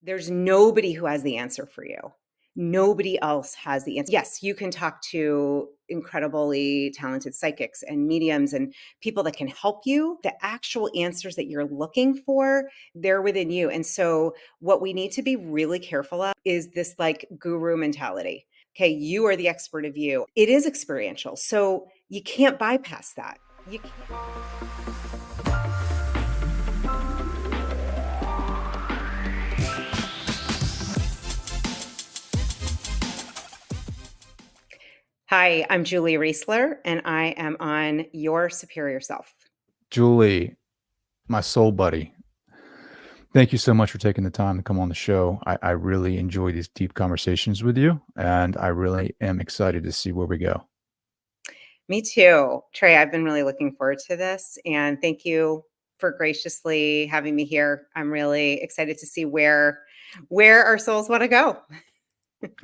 There's nobody who has the answer for you. Nobody else has the answer. Yes, you can talk to incredibly talented psychics and mediums and people that can help you. The actual answers that you're looking for, they're within you. And so, what we need to be really careful of is this like guru mentality. Okay, you are the expert of you. It is experiential. So, you can't bypass that. You can't. Hi, I'm Julie Reisler, and I am on Your Superior Self. Julie, my soul buddy, thank you so much for taking the time to come on the show. I really enjoy these deep conversations with you, and I really am excited to see where we go. Me too. Trey, I've been really looking forward to this, and thank you for graciously having me here. I'm really excited to see where our souls want to go.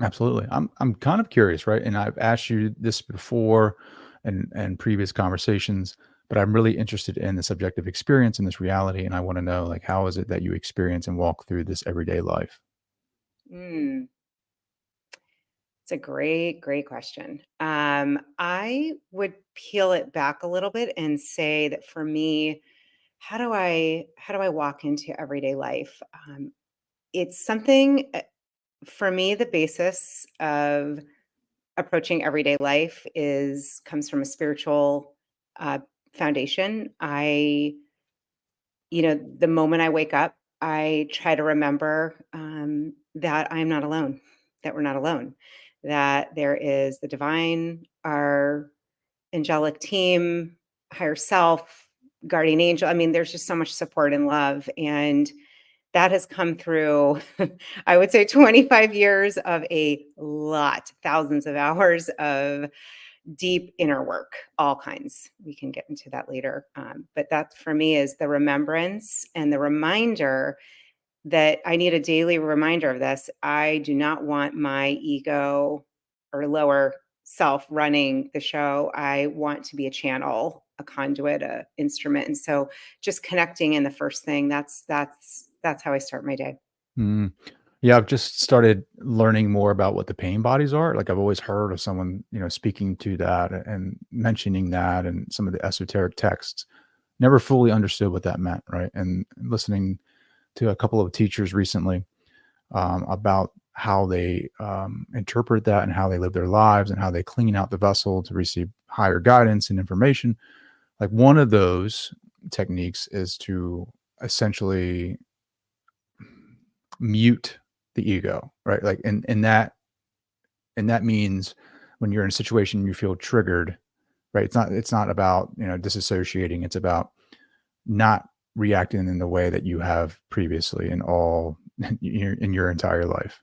Absolutely. I'm kind of curious, right? And I've asked you this before and previous conversations, but I'm really interested in the subjective experience and this reality. And I want to know, like, how is it that you experience and walk through this everyday life? Mm, it's a great question. I would peel it back a little bit and say that for me, how do I walk into everyday life? It's something for me, the basis of approaching everyday life is comes from a spiritual uh, foundation. The moment I wake up, I try to remember that I'm not alone, that we're not alone, that there is the divine, our angelic team, higher self, guardian angel. I mean, there's just so much support and love. And that has come through, I would say 25 years of a lot, thousands of hours of deep inner work, all kinds. We can get into that later. But that for me is the remembrance and the reminder that I need a daily reminder of this. I do not want my ego or lower self running the show. I want to be a channel, a conduit, a instrument. And so just connecting in the first thing, that's how I start my day. Mm. Yeah, I've just started learning more about what the pain bodies are. Like I've always heard of someone, speaking to that and mentioning that and some of the esoteric texts. Never fully understood what that meant, right? And listening to a couple of teachers recently about how they interpret that and how they live their lives and how they clean out the vessel to receive higher guidance and information. Like one of those techniques is to essentially mute the ego, right? Like, and that means when you're in a situation you feel triggered, right? It's not about, disassociating. It's about not reacting in the way that you have previously in all in your entire life.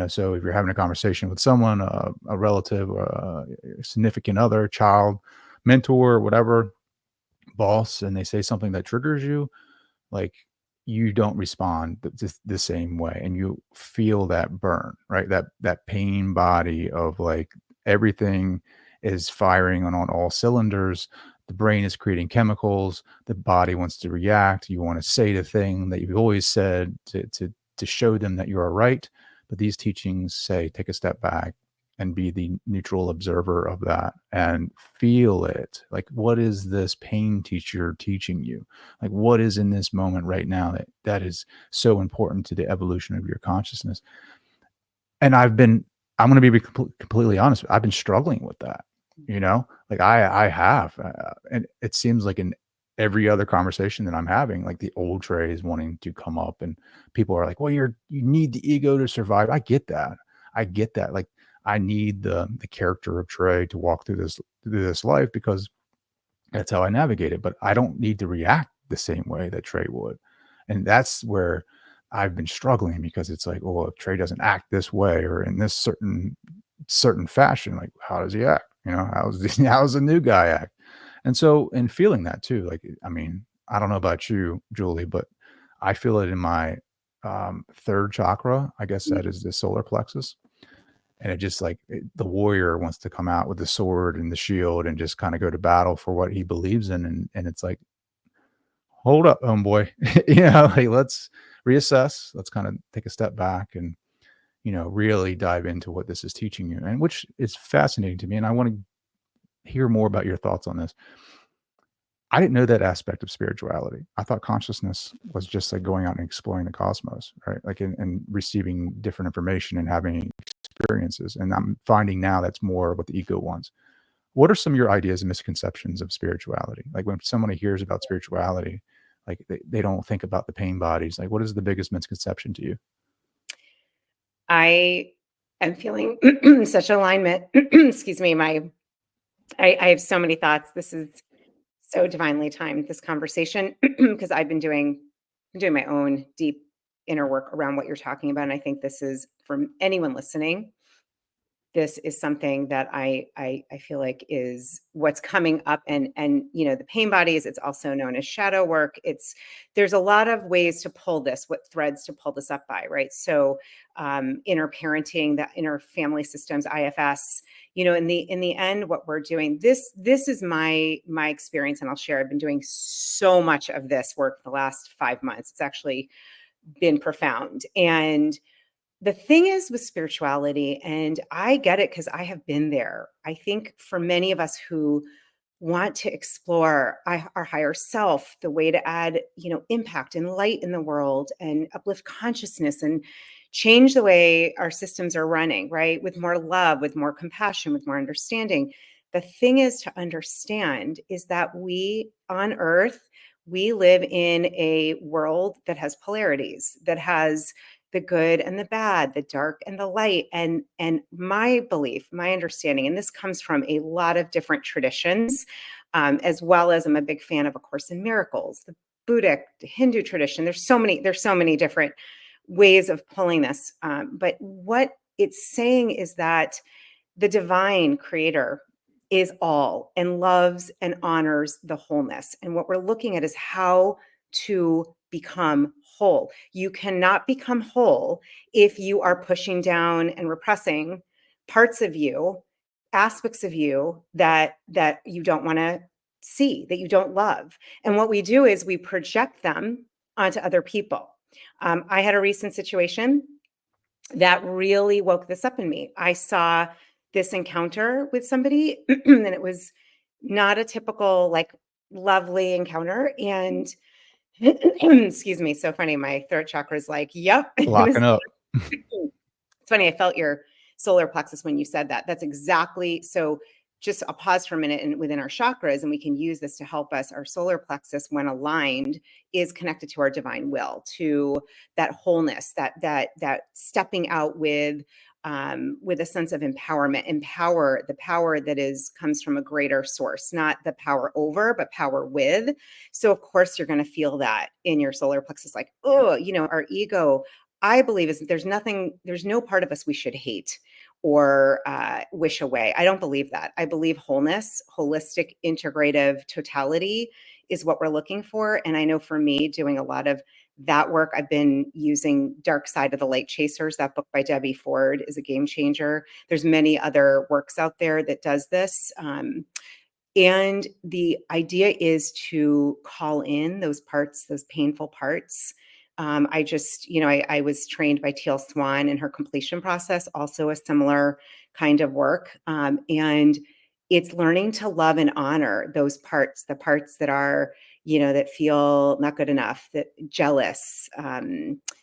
So if you're having a conversation with someone, a relative, or a significant other, child, mentor, whatever, boss, and they say something that triggers you, like you don't respond the same way, and you feel that burn, right? That pain body of like everything is firing on all cylinders. The brain is creating chemicals. The body wants to react. You want to say the thing that you've always said to show them that you are right. But these teachings say take a step back and be the neutral observer of that and feel it. Like, what is this pain teacher teaching you? Like, what is in this moment right now that is so important to the evolution of your consciousness? And I'm going to be completely honest. I've been struggling with that, like I have, and it seems like in every other conversation that I'm having, like the old Trey is wanting to come up and people are like, well, you need the ego to survive. I get that. I get that. Like I need the character of Trey to walk through this life because that's how I navigate it. But I don't need to react the same way that Trey would. And that's where I've been struggling because it's like, well, if Trey doesn't act this way or in this certain fashion, like how does he act? How's the new guy act? And so in feeling that too, like I mean, I don't know about you, Julie, but I feel it in my third chakra. I guess that is the solar plexus. And it just like the warrior wants to come out with the sword and the shield and just kind of go to battle for what he believes in. And it's like, hold up, homeboy. Like, let's reassess. Let's kind of take a step back and, really dive into what this is teaching you, and which is fascinating to me. And I want to hear more about your thoughts on this. I didn't know that aspect of spirituality. I thought consciousness was just like going out and exploring the cosmos, right? Like, and receiving different information and having experiences. And I'm finding now that's more what the ego wants. What are some of your ideas and misconceptions of spirituality? Like, when somebody hears about spirituality, like they don't think about the pain bodies. Like, what is the biggest misconception to you? I am feeling such alignment. Excuse me, I have so many thoughts. This is so divinely timed, this conversation, because I'm doing my own deep inner work around what you're talking about. And I think this is, for anyone listening, this is something that I feel like is what's coming up. And the pain bodies, it's also known as shadow work. There's a lot of ways to pull this, what threads to pull this up by, right? So inner parenting, the inner family systems, IFS, in the end, what we're doing, this is my experience, and I'll share. I've been doing so much of this work the last 5 months. It's actually been profound. And the thing is with spirituality, and I get it because I have been there. I think for many of us who want to explore our higher self, the way to add, impact and light in the world and uplift consciousness and change the way our systems are running, right? With more love, with more compassion, with more understanding. The thing is to understand is that we on earth, we live in a world that has polarities, that has the good and the bad, the dark and the light. And my belief, my understanding, and this comes from a lot of different traditions, as well as I'm a big fan of A Course in Miracles, the Buddhic, the Hindu tradition. There's so many different ways of pulling this. But what it's saying is that the divine creator is all and loves and honors the wholeness. And what we're looking at is how to become whole. You cannot become whole if you are pushing down and repressing parts of you, aspects of you that you don't want to see, that you don't love. And what we do is we project them onto other people. I had a recent situation that really woke this up in me. I saw this encounter with somebody, and it was not a typical, like, lovely encounter. And excuse me, so funny. My throat chakra is like, yep. It was Locking up. it's funny, I felt your solar plexus when you said that. That's exactly so. Just I'll pause for a minute, and within our chakras, and we can use this to help us. Our solar plexus, when aligned, is connected to our divine will, to that wholeness, that stepping out with a sense of empowerment. Empower, the power that comes from a greater source, not the power over, but power with. So of course you're going to feel that in your solar plexus, like, oh, our ego, I believe, is there's no part of us we should hate or wish away. I don't believe that. I believe wholeness, holistic, integrative totality is what we're looking for. And I know for me, doing a lot of that work, I've been using Dark Side of the Light Chasers. That book by Debbie Ford is a game changer. There's many other works out there that does this. And the idea is to call in those parts, those painful parts. I was trained by Teal Swan in her completion process, also a similar kind of work. And it's learning to love and honor those parts, the parts that are, that feel not good enough, that jealous,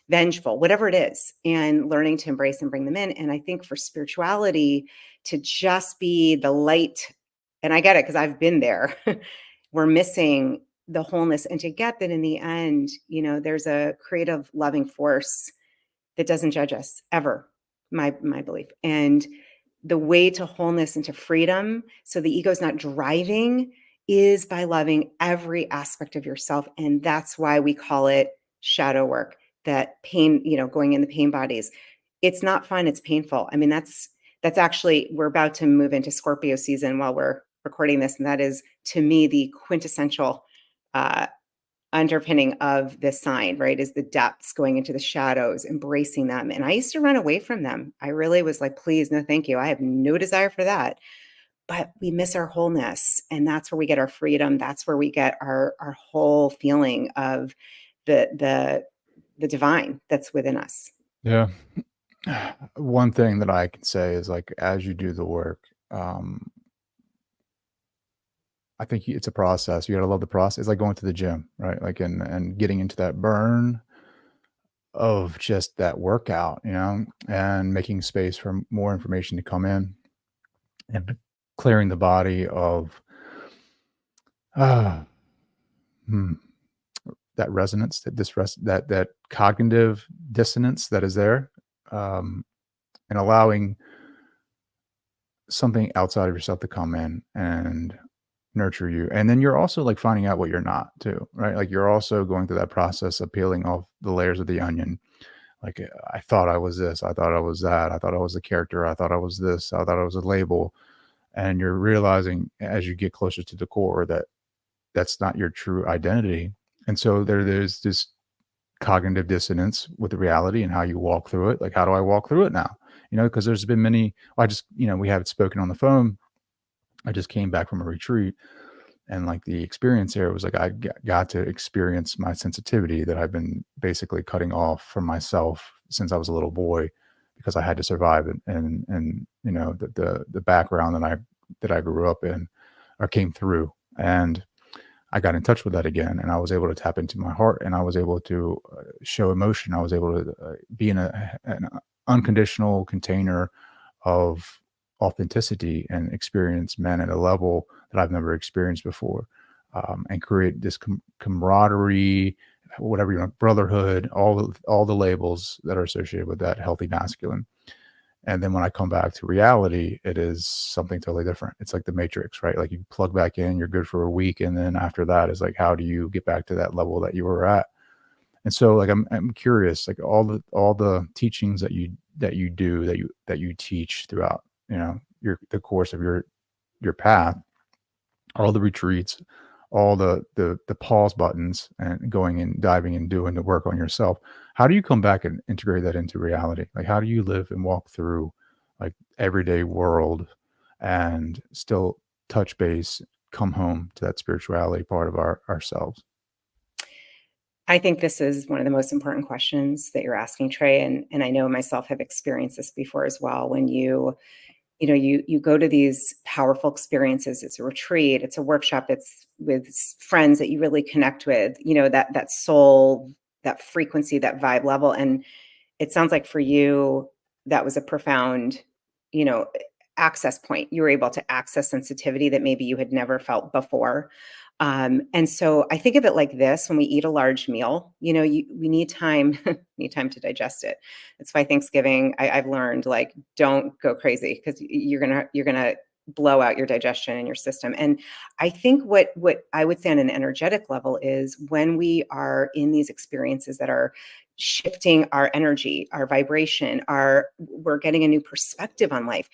vengeful, whatever it is, and learning to embrace and bring them in. And I think for spirituality to just be the light, and I get it because I've been there. We're missing the wholeness, and to get that in the end, there's a creative, loving force that doesn't judge us ever. My belief, and the way to wholeness and to freedom, so the ego's not driving, is by loving every aspect of yourself, and that's why we call it shadow work. That pain, going in the pain bodies. It's not fun. It's painful. I mean, that's actually, we're about to move into Scorpio season while we're recording this. And that is, to me, the quintessential uh, underpinning of this sign, right? Is the depths, going into the shadows, embracing them. And I used to run away from them. I really was like, please, no, thank you. I have no desire for that. but we miss our wholeness. And that's where we get our freedom. That's where we get our whole feeling of the the divine that's within us. Yeah. One thing that I can say is, like, as you do the work, um, I think it's a process. You gotta love the process. It's like going to the gym, right? Like, and getting into that burn of just that workout, and making space for more information to come in, and clearing the body of, ah, hmm, that resonance, that cognitive dissonance that is there, um, and allowing something outside of yourself to come in and nurture you. And then you're also, like, finding out what you're not too, right? Like, you're also going through that process of peeling off the layers of the onion. Like, I thought I was this, I thought I was that, I thought I was a character, I thought I was this, I thought I was a label. And you're realizing as you get closer to the core that that's not your true identity. And so there's this cognitive dissonance with the reality and how you walk through it. Like, how do I walk through it now? Because there's been many, I just, we haven't spoken on the phone. I just came back from a retreat, and, like, the experience there was like I got to experience my sensitivity that I've been basically cutting off from myself since I was a little boy, because I had to survive, and the background that I grew up in or came through. And I got in touch with that again, and I was able to tap into my heart, and I was able to show emotion. I was able to be in an unconditional container of authenticity and experience men at a level that I've never experienced before, and create this camaraderie, whatever you want, brotherhood, all the labels that are associated with that healthy masculine. And then when I come back to reality, it is something totally different. It's like the Matrix, right? Like, you plug back in, you're good for a week, and then after that is like, how do you get back to that level that you were at? And so, like, I'm curious, like, all the teachings that you teach throughout, the course of your path, all the retreats, all the pause buttons, and going and diving and doing the work on yourself. How do you come back and integrate that into reality? Like, how do you live and walk through, like, everyday world, and still touch base, come home to that spirituality part of ourselves? I think this is one of the most important questions that you're asking, Trey, and I know myself have experienced this before as well. When you go to these powerful experiences, it's a retreat, it's a workshop, it's with friends that you really connect with, that soul, that frequency, that vibe level. And it sounds like for you, that was a profound, you know, access point. You were able to access sensitivity that maybe you had never felt before. And so I think of it like this: when we eat a large meal, we need time, need time to digest it. That's why Thanksgiving, I've learned, like, don't go crazy, because you're gonna blow out your digestion and your system. And I think what I would say on an energetic level is, when we are in these experiences that are shifting our energy, our vibration, we're getting a new perspective on life.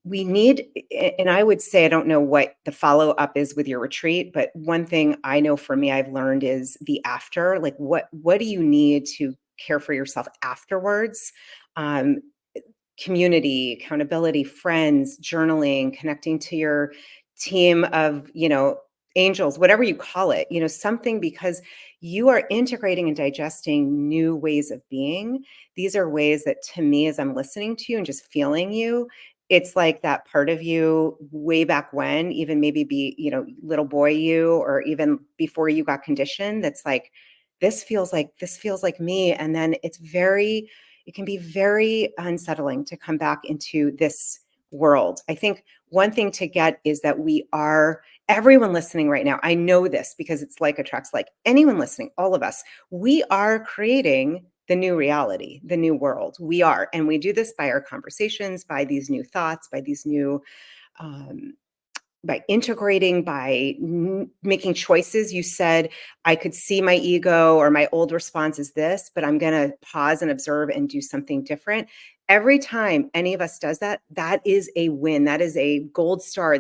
We need, and I would say, I don't know what the follow up is with your retreat, but one thing I know for me, I've learned, is the after. Like, what do you need to care for yourself afterwards? Um, Community, accountability, friends, journaling, connecting to your team of, angels, whatever you call it, something, because you are integrating and digesting new ways of being. These are ways that, to me, as I'm listening to you and just feeling you, it's like that part of you way back when, even maybe little boy you, or even before you got conditioned, that's like, this feels like me. And then it can be very unsettling to come back into this world. I think one thing to get is that everyone listening right now, I know this because it's like attracts like. Anyone listening, all of us, we are creating the new reality, the new world. We are. And we do this by our conversations, by these new thoughts, by these new um, by integrating, by making choices. You said, I could see my ego, or my old response is this, but I'm going to pause and observe and do something different. Every time any of us does that, that is a win. That is a gold star.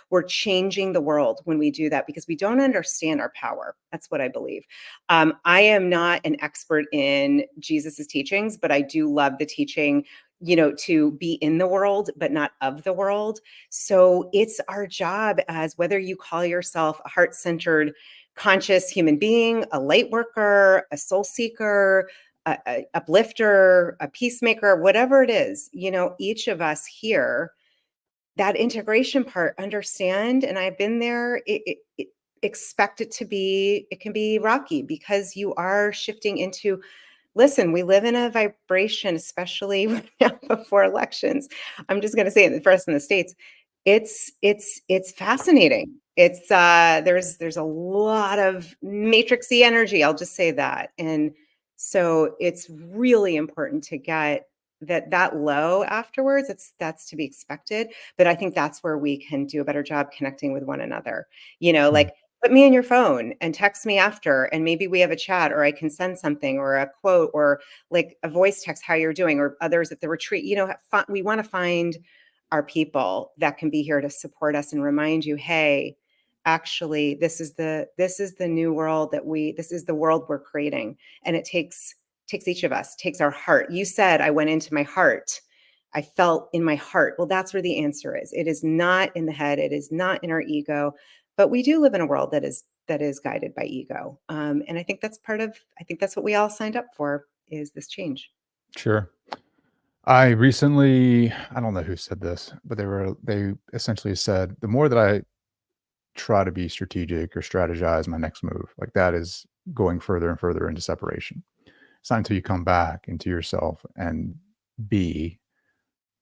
We're changing the world when we do that, because we don't understand our power. That's what I believe. I am not an expert in Jesus's teachings, but I do love the teaching. to be in the world, but not of the world. So it's our job, as whether you call yourself a heart-centered, conscious human being, a light worker, a soul seeker, a uplifter, a peacemaker, whatever it is, each of us here, that integration part, understand, and I've been there, expect it can be rocky, because you are shifting into, listen, we live in a vibration, especially before elections. I'm just going to say it for us in the States. It's fascinating. There's a lot of matrixy energy. I'll just say that. And so it's really important to get that low afterwards. That's to be expected. But I think that's where we can do a better job connecting with one another. Mm. Like, put me in your phone and text me after, and maybe we have a chat, or I can send something, or a quote, or like a voice text, how you're doing, or others at the retreat. We want to find our people that can be here to support us and remind you, hey, actually, this is the new world this is the world we're creating. And it takes each of us, takes our heart. You said, I went into my heart. I felt in my heart. Well, that's where the answer is. It is not in the head. It is not in our ego. But we do live in a world that is guided by ego. And I think that's what we all signed up for, is this change. Sure. I recently, I don't know who said this, but they essentially said the more that I try to be strategic or strategize my next move, like that is going further and further into separation. It's not until you come back into yourself and be,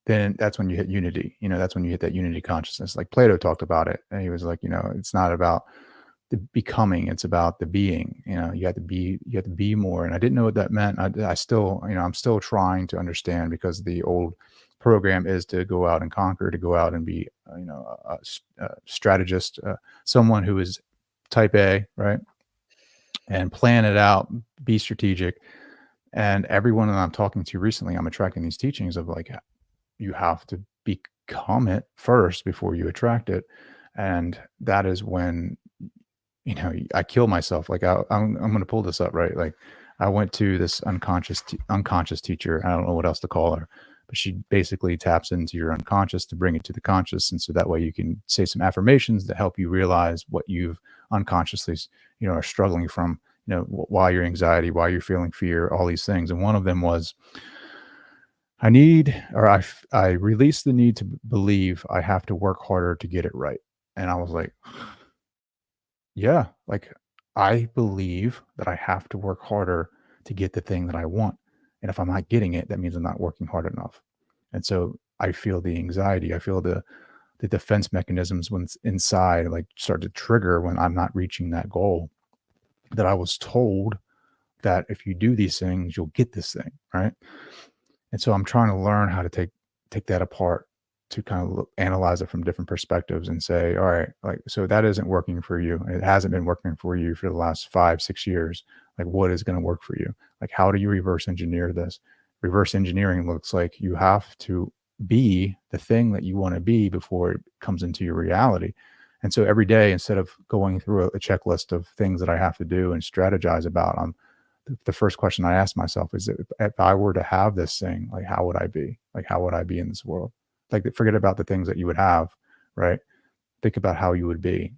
then that's when you hit unity. That's when you hit that unity consciousness. Like Plato talked about it, and he was like, it's not about the becoming, it's about the being. You have to be more. And I didn't know what that meant. I still, I'm still trying to understand, because the old program is to go out and conquer, to go out and be, a strategist, someone who is type A, right? And plan it out, be strategic. And everyone that I'm talking to recently, I'm attracting these teachings of like, you have to become it first before you attract it. And that is when, I kill myself. Like I'm going to pull this up, right? Like I went to this unconscious teacher. I don't know what else to call her, but she basically taps into your unconscious to bring it to the conscious. And so that way you can say some affirmations that help you realize what you've unconsciously, are struggling from, why your anxiety, why you're feeling fear, all these things. And one of them was, I release the need to believe I have to work harder to get it right. And I was like, yeah, like I believe that I have to work harder to get the thing that I want. And if I'm not getting it, that means I'm not working hard enough. And so I feel the anxiety, I feel the defense mechanisms when it's inside like start to trigger when I'm not reaching that goal, that I was told that if you do these things, you'll get this thing, right? And so I'm trying to learn how to take that apart, to kind of analyze it from different perspectives and say, all right, like, so that isn't working for you. It hasn't been working for you for the last 5, 6 years. Like, what is going to work for you? Like, how do you reverse engineer this? Reverse engineering looks like you have to be the thing that you want to be before it comes into your reality. And so every day, instead of going through a checklist of things that I have to do and strategize about, the first question I ask myself is, if I were to have this thing, like, how would I be? Like, how would I be in this world? Like, forget about the things that you would have, right? Think about how you would be.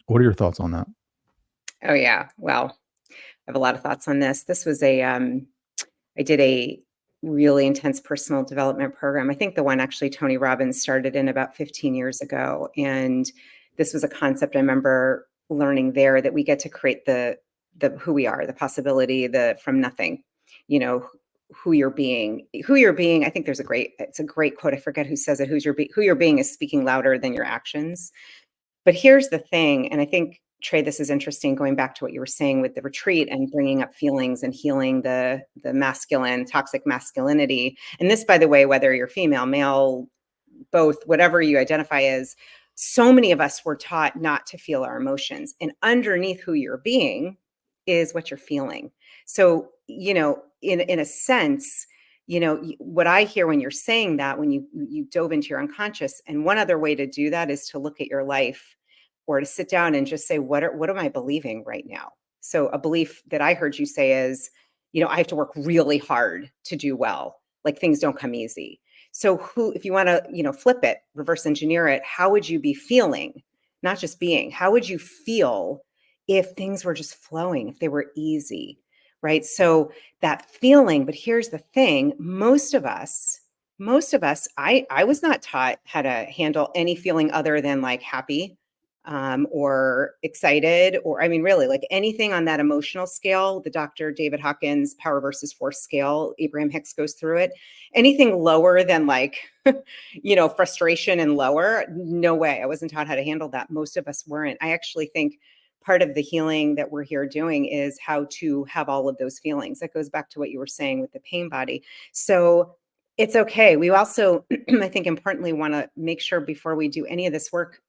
What are your thoughts on that? Oh yeah. Well, I have a lot of thoughts on this. I did a really intense personal development program. I think the one actually Tony Robbins started in about 15 years ago. And this was a concept I remember learning there, that we get to create the who we are, the possibility, the from nothing, you know, who you're being. I think it's a great quote. I forget who says it. Who you're being is speaking louder than your actions. But here's the thing, and I think, Trey, this is interesting, going back to what you were saying with the retreat and bringing up feelings and healing the masculine, toxic masculinity. And this, by the way, whether you're female, male, both, whatever you identify as, so many of us were taught not to feel our emotions. And underneath who you're being is what you're feeling. So, in a sense, what I hear when you're saying that, when you dove into your unconscious, and one other way to do that is to look at your life, or to sit down and just say, what am I believing right now? So a belief that I heard you say is, I have to work really hard to do well. like things don't come easy. So who, if you want to, flip it, reverse engineer it, how would you be feeling? Not just being, how would you feel if things were just flowing, if they were easy, right? So that feeling, but here's the thing, most of us, I was not taught how to handle any feeling other than like happy, or excited, or I mean, really, like anything on that emotional scale. The Dr. David Hawkins power versus force scale, Abraham Hicks goes through it. Anything lower than like, frustration and lower, no way. I wasn't taught how to handle that. Most of us weren't. I actually think part of the healing that we're here doing is how to have all of those feelings. That goes back to what you were saying with the pain body. So it's okay. We also, I think, importantly, want to make sure before we do any of this work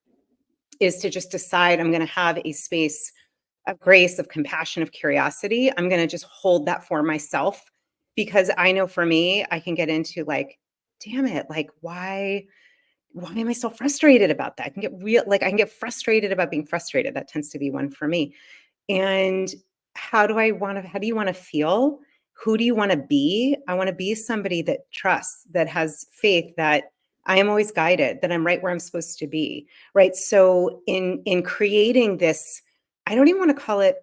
is to just decide I'm going to have a space of grace, of compassion, of curiosity. I'm going to just hold that for myself, because I know for me, I can get into like, damn it, like why am I so frustrated about that? I can get I can get frustrated about being frustrated. That tends to be one for me. And how do you want to feel? Who do you want to be? I want to be somebody that trusts, that has faith, that I am always guided, that I'm right where I'm supposed to be. Right. So in creating this, I don't even want to call it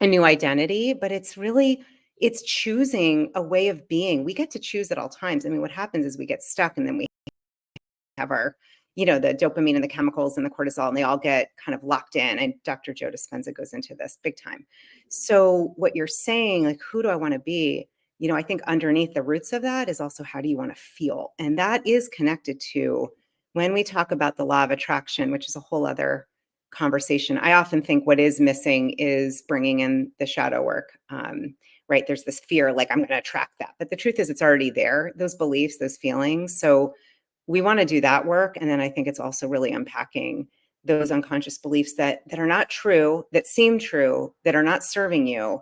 a new identity, but it's choosing a way of being. We get to choose at all times. I mean, what happens is we get stuck, and then we have our, the dopamine and the chemicals and the cortisol, and they all get kind of locked in. And Dr. Joe Dispenza goes into this big time. So what you're saying, like, who do I want to be? I think underneath the roots of that is also, how do you want to feel? And that is connected to when we talk about the law of attraction, which is a whole other conversation. I often think what is missing is bringing in the shadow work. Right. There's this fear, like, I'm going to attract that. But the truth is, it's already there, those beliefs, those feelings. So we want to do that work. And then I think it's also really unpacking those unconscious beliefs that are not true, that seem true, that are not serving you.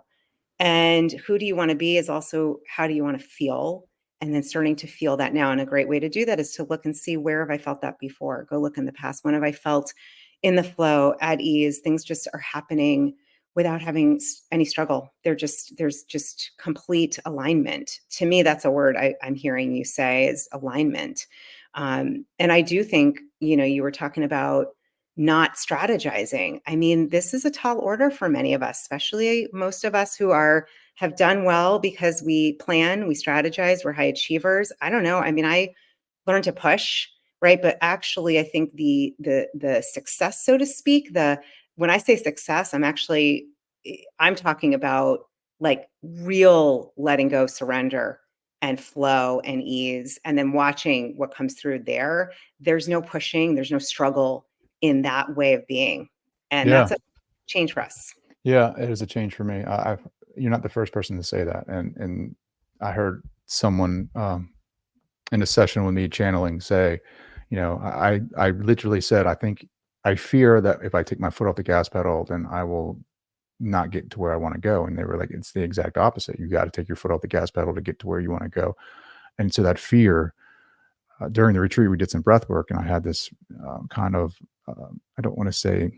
And who do you want to be is also, how do you want to feel? And then starting to feel that now. And a great way to do that is to look and see, where have I felt that before? Go look in the past. When have I felt in the flow, at ease? Things just are happening without having any struggle. There's just complete alignment. To me, that's a word I'm hearing you say, is alignment. And I do think, you were talking about not strategizing. I mean, this is a tall order for many of us, especially most of us who have done well because we plan, we strategize, we're high achievers. I don't know. I mean, I learned to push, right? But actually, I think the success, so to speak, when I say success, I'm talking about like real letting go, surrender, and flow and ease, and then watching what comes through there. There's no pushing, there's no struggle in that way of being. And Yeah. that's a change for us. Yeah, it is a change for me. You're not the first person to say that, and I heard someone in a session with me channeling say, I literally said, I fear that if I take my foot off the gas pedal, then I will not get to where I want to go. And they were like, it's the exact opposite. You got to take your foot off the gas pedal to get to where you want to go. And so that fear, during the retreat, we did some breath work, and I had this kind of, I don't want to say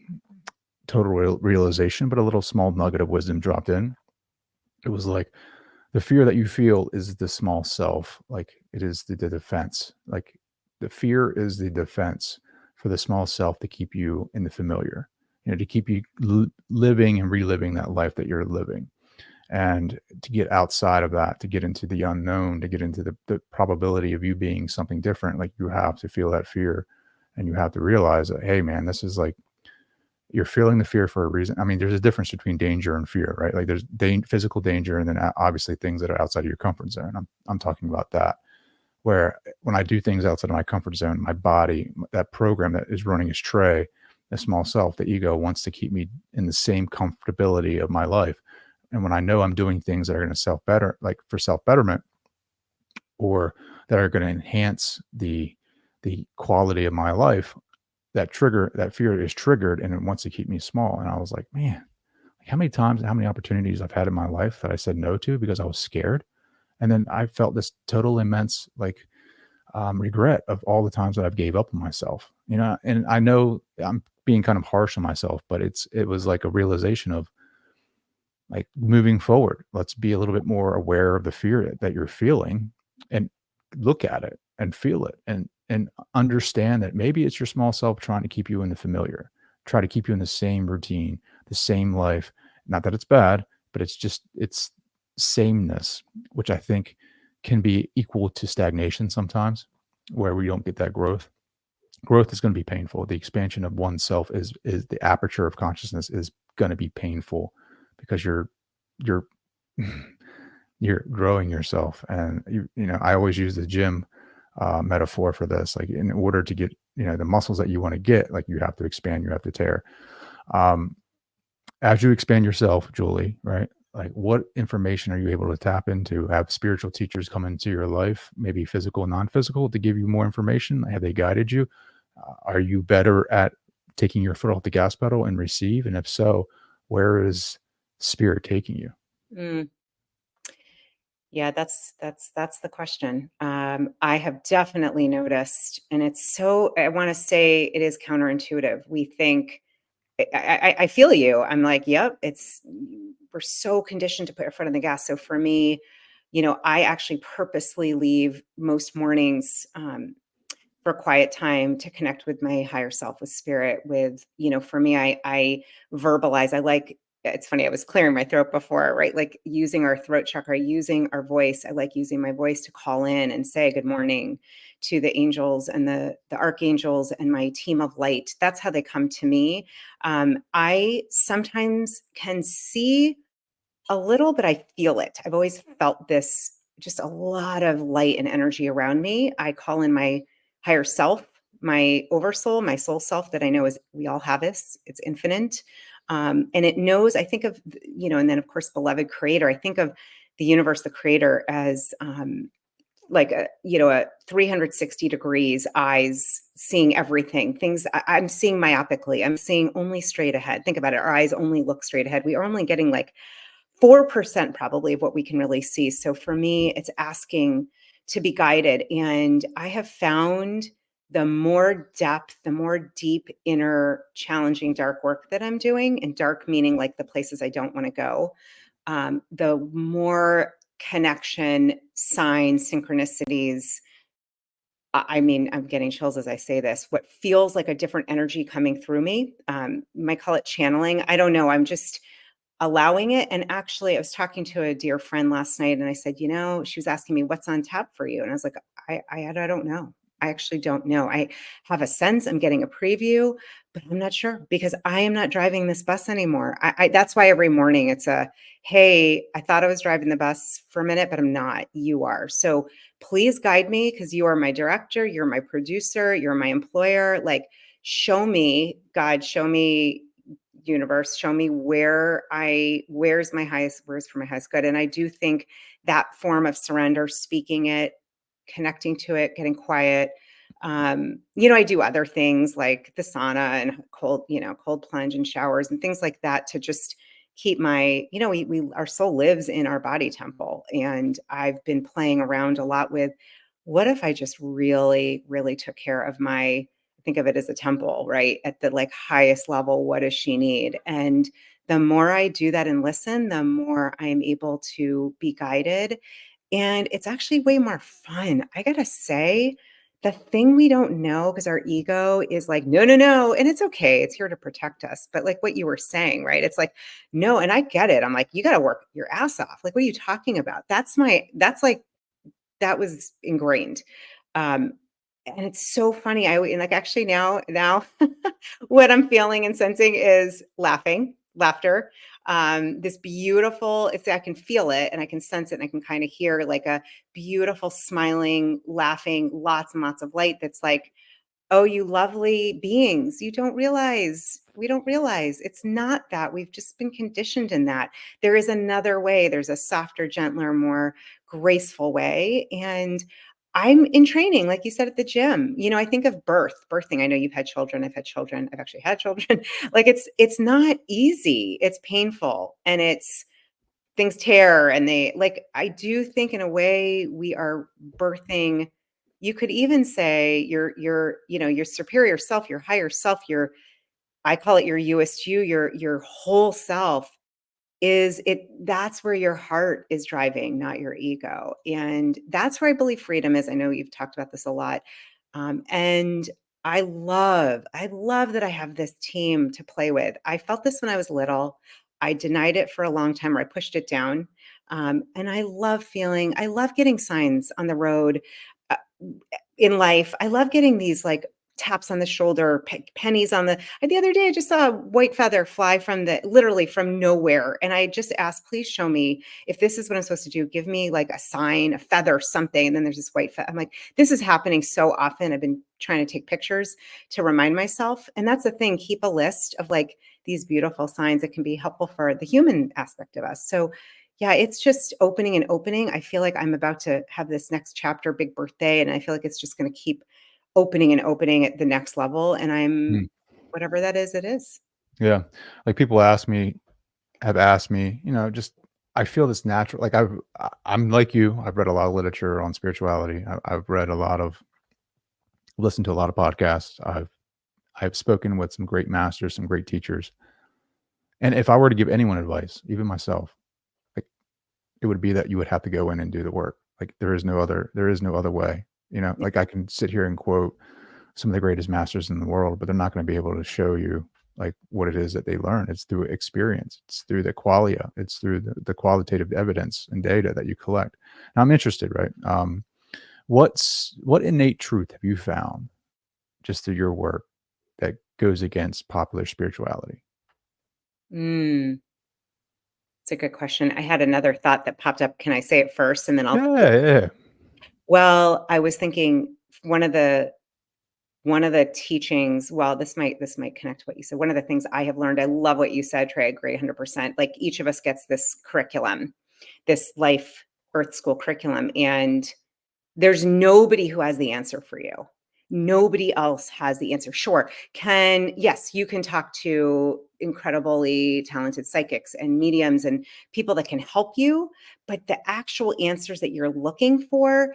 total realization, but a little small nugget of wisdom dropped in. It was like, the fear that you feel is the small self. Like, it is the defense. Like, the fear is the defense for the small self to keep you in the familiar, to keep you living and reliving that life that you're living. And to get outside of that, to get into the unknown, to get into the probability of you being something different, like, you have to feel that fear, and you have to realize that, hey man, this is like, you're feeling the fear for a reason. I mean, there's a difference between danger and fear, right? Like, there's physical danger, and then obviously things that are outside of your comfort zone. I'm talking about that, where when I do things outside of my comfort zone, my body, that program that is running its tray, the small self, the ego, wants to keep me in the same comfortability of my life. And when I know I'm doing things that are going to like for self betterment, or that are going to enhance the quality of my life, that fear is triggered, and it wants to keep me small. And I was like, man, like, how many times, how many opportunities I've had in my life that I said no to because I was scared. And then I felt this total immense, like, regret of all the times that I've gave up on myself, and I know I'm being kind of harsh on myself, but it was like a realization of, like, moving forward, let's be a little bit more aware of the fear that you're feeling, and look at it and feel it and understand that maybe it's your small self trying to keep you in the familiar, try to keep you in the same routine, the same life. Not that it's bad, but it's sameness, which I think can be equal to stagnation sometimes, where we don't get that growth. Growth is going to be painful. The expansion of oneself is the aperture of consciousness is going to be painful because you're you're growing yourself. And I always use the gym metaphor for this. Like, in order to get the muscles that you want to get, like, you have to expand, you have to tear. Um, as you expand yourself, Julie, right? Like, what information are you able to tap into? Have spiritual teachers come into your life, maybe physical, non-physical, to give you more information? Have they guided you? Are you better at taking your foot off the gas pedal and receive? And if so, where is spirit taking you? Mm. Yeah, that's the question. I have definitely noticed, and it's so, I want to say it is counterintuitive. We think, I feel you. I'm like, yep, we're so conditioned to put our foot on the gas. So for me, I actually purposely leave most mornings for quiet time to connect with my higher self, with spirit, with, for me, I verbalize. I like, it's funny, I was clearing my throat before, right? Like, using our throat chakra, using our voice. I like using my voice to call in and say good morning to the angels and the archangels and my team of light. That's how they come to me. I sometimes can see a little, but I feel it. I've always felt this, just a lot of light and energy around me. I call in my higher self, my oversoul, my soul self, that I know is, we all have this, it's infinite. And it knows, I think of, and then of course, beloved creator. I think of the universe, the creator, as like a 360 degrees eyes, seeing everything. Things I'm seeing myopically. I'm seeing only straight ahead. Think about it. Our eyes only look straight ahead. We are only getting like 4% probably of what we can really see. So for me, it's asking to be guided. And I have found the more depth, the more deep, inner, challenging, dark work that I'm doing, and dark meaning like the places I don't want to go, the more connection, signs, synchronicities. I mean, I'm getting chills as I say this. What feels like a different energy coming through me, you might call it channeling. I don't know. I'm just allowing it. And actually, I was talking to a dear friend last night, and I said, she was asking me, what's on tap for you? And I was like, I don't know. I actually don't know. I have a sense, I'm getting a preview, but I'm not sure, because I am not driving this bus anymore. That's why every morning it's hey, I thought I was driving the bus for a minute, but I'm not. You are. So please guide me, because you are my director. You're my producer. You're my employer. Like, show me, God, show me, universe, show me where's for my highest good. And I do think that form of surrender, speaking it, connecting to it, getting quiet. I do other things like the sauna and cold plunge and showers and things like that, to just keep my, our soul lives in our body temple. And I've been playing around a lot with, what if I just really, really took care of my, think of it as a temple, right? At the like highest level, what does she need? And the more I do that and listen, the more I am able to be guided. And it's actually way more fun. I gotta say, the thing we don't know, because our ego is like, no, no, no. And it's okay. It's here to protect us. But like what you were saying, right? It's like, no, and I get it. I'm like, you got to work your ass off. Like, what are you talking about? That's like, that was ingrained. Um, and it's so funny. And like, actually now what I'm feeling and sensing is laughter. This beautiful, it's, I can feel it and I can sense it, and I can kind of hear like a beautiful smiling, laughing, lots and lots of light. That's like, oh, you lovely beings, we don't realize it's not that. We've just been conditioned in that. There is another way. There's a softer, gentler, more graceful way. And I'm in training, like you said, at the gym. I think of birthing. I know you've had children. I've had children. I've actually had children. Like, it's not easy. It's painful, and it's, things tear, and they, like, I do think in a way we are birthing. You could even say your superior self, your higher self, your, I call it your USU, your whole self, is it that's where your heart is driving, not your ego. And that's where I believe freedom is. I know you've talked about this a lot. And I love that I have this team to play with. I felt this when I was little. I denied it for a long time, or I pushed it down. And I love getting signs on the road. uh, in life. I love getting these like taps on the shoulder, pennies on the other day I just saw a white feather fly from the literally from nowhere. And I just asked, please show me if this is what I'm supposed to do. Give me like a sign, a feather, something. And then there's this white feather. I'm like, this is happening so often. I've been trying to take pictures to remind myself. And that's the thing. Keep a list of like these beautiful signs that can be helpful for the human aspect of us. So yeah, it's just opening and opening. I feel like I'm about to have this next chapter, big birthday, and I feel like it's just going to keep opening and opening at the next level. And Mm, whatever that is, it is. yeah. Like people have asked me, just I feel this natural like I'm like you, I've read a lot of literature on spirituality. I've read a lot of listened to a lot of podcasts. I've spoken with some great masters, some great teachers. And if I were to give anyone advice, even myself, like it would be that you would have to go in and do the work. Like there is no other way. Yeah. Like I can sit here and quote some of the greatest masters in the world, but they're not going to be able to show you like what it is that they learn. It's through experience. It's through the qualia. It's through the qualitative evidence and data that you collect. Now I'm interested, right? What innate truth have you found just through your work that goes against popular spirituality? Mm, it's a good question. I had another thought that popped up. Can I say it first and then I'll Yeah, yeah. well, I was thinking one of the one of the teachings, well, this might connect to what you said. One of the things I have learned, I love what you said, Trey, I agree 100%. Like each of us gets this curriculum, this life earth school curriculum, and there's nobody who has the answer for you. Nobody else has the answer. Sure. Yes, you can talk to incredibly talented psychics and mediums and people that can help you, but the actual answers that you're looking for,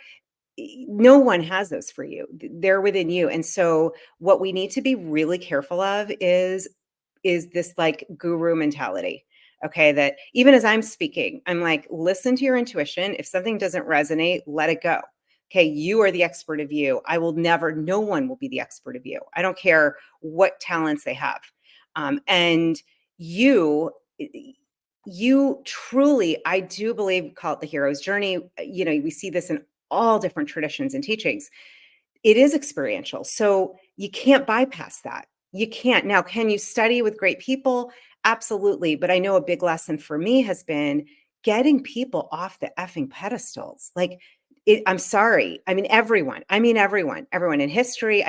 no one has those for you. They're within you. And so what we need to be really careful of is this like guru mentality. Okay, that even as I'm speaking, I'm like, listen to your intuition. If something doesn't resonate, let it go. Okay, you are the expert of you. I will never, no one will be the expert of you. I don't care what talents they have. And you, you truly, I do believe, call it the hero's journey. We see this in all different traditions and teachings. It is experiential. So you can't bypass that. You can't. Now, can you study with great people? Absolutely. But I know a big lesson for me has been getting people off the effing pedestals. Like, I'm sorry. Everyone in history.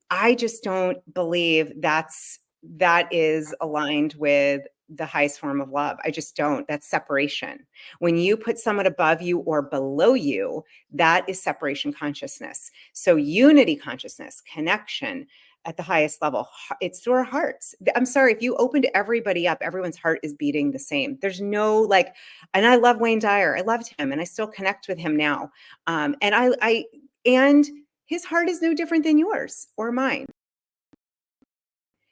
I just don't believe that is aligned with the highest form of love. I just don't. That's separation. When you put someone above you or below you, that is separation consciousness. So unity consciousness, connection at the highest level, it's through our hearts. I'm sorry, if you opened everybody up, everyone's heart is beating the same. There's no like, and I love Wayne Dyer. I loved him and I still connect with him now. And his heart is no different than yours or mine.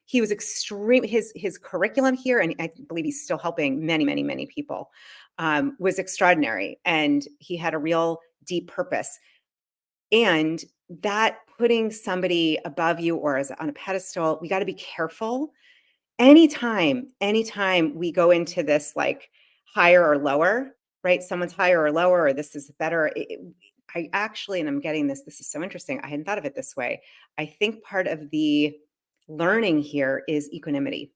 He was extreme. His curriculum here, and I believe he's still helping many, many, many people, was extraordinary. And he had a real deep purpose. And that putting somebody above you or as on a pedestal, we got to be careful. Anytime we go into this like higher or lower, right? Someone's higher or lower, or this is better. I actually, and I'm getting this is so interesting. I hadn't thought of it this way. I think part of the learning here is equanimity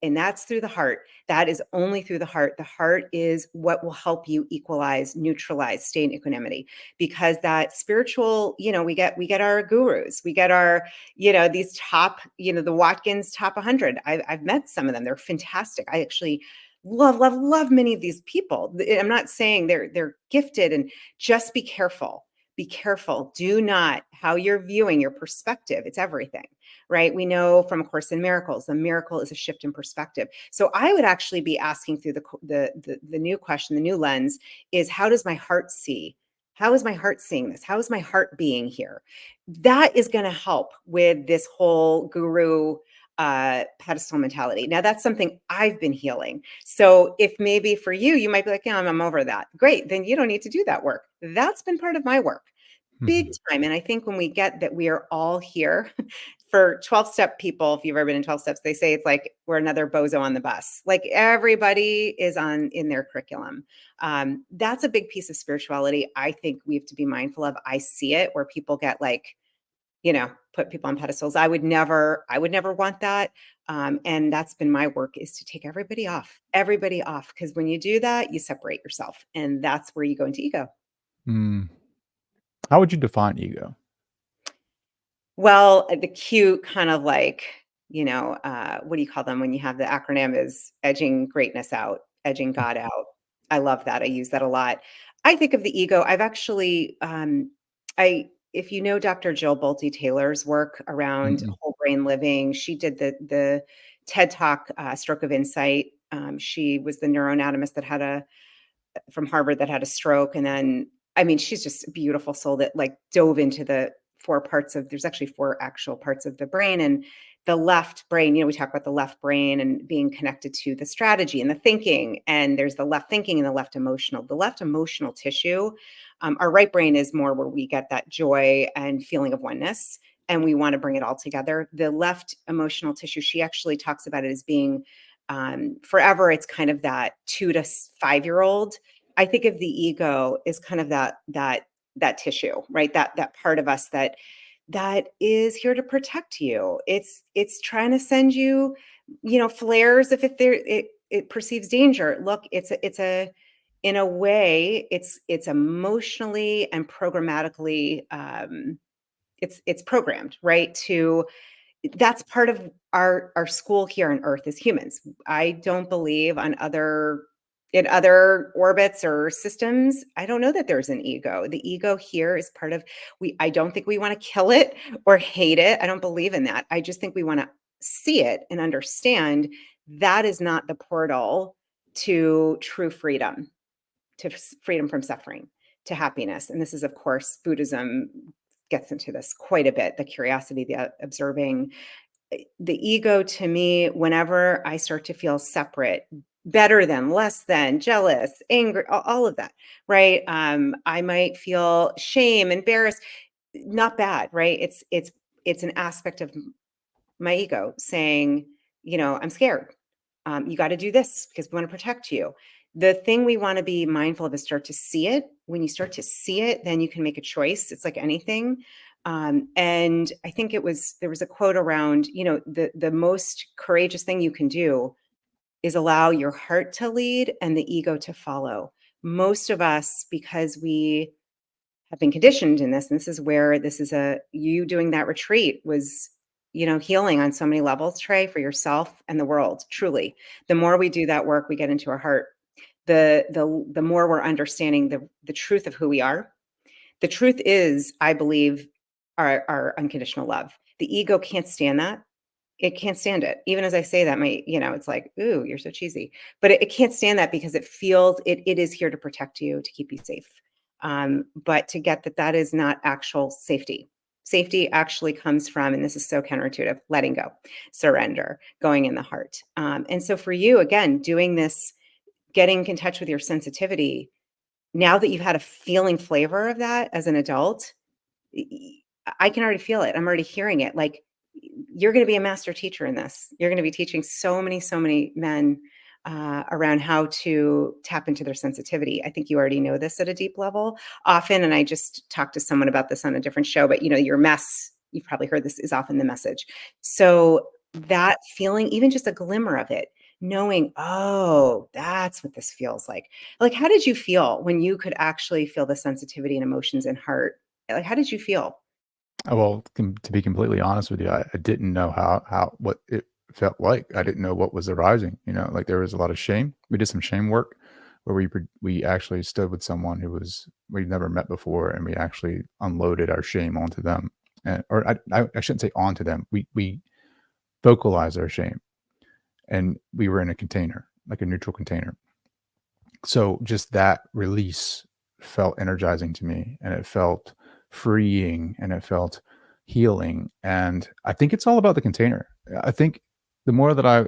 and that's through the heart. That is only through the heart. The heart is what will help you equalize, neutralize, stay in equanimity, because that spiritual, we get our gurus, we get our, these top, the Watkins top 100. I've met some of them. They're fantastic. I actually love many of these people. I'm not saying they're gifted, and just be careful. Be careful. Do not, how you're viewing your perspective. It's everything, right? We know from A Course in Miracles, the miracle is a shift in perspective. So I would actually be asking through the new question, the new lens is, how does my heart see? How is my heart seeing this? How is my heart being here? That is going to help with this whole guru pedestal mentality. Now, that's something I've been healing. So if maybe for you, you might be like, yeah, I'm over that. Great. Then you don't need to do that work. That's been part of my work. Big Mhm. time. And I think when we get that we are all here for 12-step people, if you've ever been in 12 steps, they say it's like we're another bozo on the bus. Like everybody is on in their curriculum. That's a big piece of spirituality. I think we have to be mindful of. I see it where people get like, put people on pedestals. I would never want that. And that's been my work is to take everybody off. Because when you do that, you separate yourself. And that's where you go into ego. Mm. How would you define ego? Well, the cute kind of like, what do you call them when you have the acronym is edging greatness out, edging God out. I love that. I use that a lot. I think of the ego. I've actually, if you know Dr. Jill Bolte Taylor's work around Mm-mm. whole brain living, she did the TED Talk, Stroke of Insight. She was the neuroanatomist that had from Harvard that had a stroke. And then, I mean, she's just a beautiful soul that like dove into the there's actually four actual parts of the brain. And the left brain, we talk about the left brain and being connected to the strategy and the thinking. And there's the left thinking and the left emotional. The left emotional tissue, our right brain is more where we get that joy and feeling of oneness. And we want to bring it all together. The left emotional tissue, she actually talks about it as being forever. It's kind of that 2 to 5-year-old. I think of the ego is kind of that tissue, right? That part of us that is here to protect you. It's trying to send you, flares if it perceives danger. Look, it's a in a way, it's emotionally and programmatically it's programmed, right? To That's part of our school here on Earth as humans. I don't believe in other orbits or systems. I don't know that there's an ego. The ego here is part of we I don't think we want to kill it or hate it. I don't believe in that. I just think we want to see it and understand that is not the portal to true freedom, freedom from suffering, to happiness. And this is, of course, Buddhism gets into this quite a bit, the curiosity, the observing. The ego to me, whenever I start to feel separate, better than, less than, jealous, angry, all of that, right? I might feel shame, embarrassed, not bad, right? It's an aspect of my ego saying, I'm scared. You got to do this because we want to protect you. The thing we want to be mindful of is start to see it. When you start to see it, then you can make a choice. It's like anything. And I think there was a quote around, the most courageous thing you can do is allow your heart to lead and the ego to follow. Most of us, because we have been conditioned in this, and this is where you doing that retreat was, healing on so many levels, Trey, for yourself and the world. Truly, the more we do that work, we get into our heart. The more we're understanding the truth of who we are. The truth is, I believe, our unconditional love. The ego can't stand that. It can't stand it. Even as I say that, it's like, ooh, you're so cheesy. But it can't stand that because it feels it is here to protect you, to keep you safe. But to get that is not actual safety. Safety actually comes from, and this is so counterintuitive, letting go, surrender, going in the heart. And so for you, again, doing this, getting in touch with your sensitivity, now that you've had a feeling flavor of that as an adult, I can already feel it. I'm already hearing it. Like you're going to be a master teacher in this. You're going to be teaching so many men around how to tap into their sensitivity. I think you already know this at a deep level often. And I just talked to someone about this on a different show, but your mess, you've probably heard this, is often the message. So that feeling, even just a glimmer of it, knowing, oh, that's what this feels like. Like, how did you feel when you could actually feel the sensitivity and emotions and heart? Like, how did you feel? Well, to be completely honest with you, I didn't know what it felt like. I didn't know what was arising. Like there was a lot of shame. We did some shame work where we actually stood with someone who was we'd never met before, and we actually unloaded our shame onto them. And or I shouldn't say onto them. We vocalized our shame, and we were in a container, like a neutral container. So just that release felt energizing to me, and it felt freeing, and it felt healing. And I think it's all about the container. I think the more that I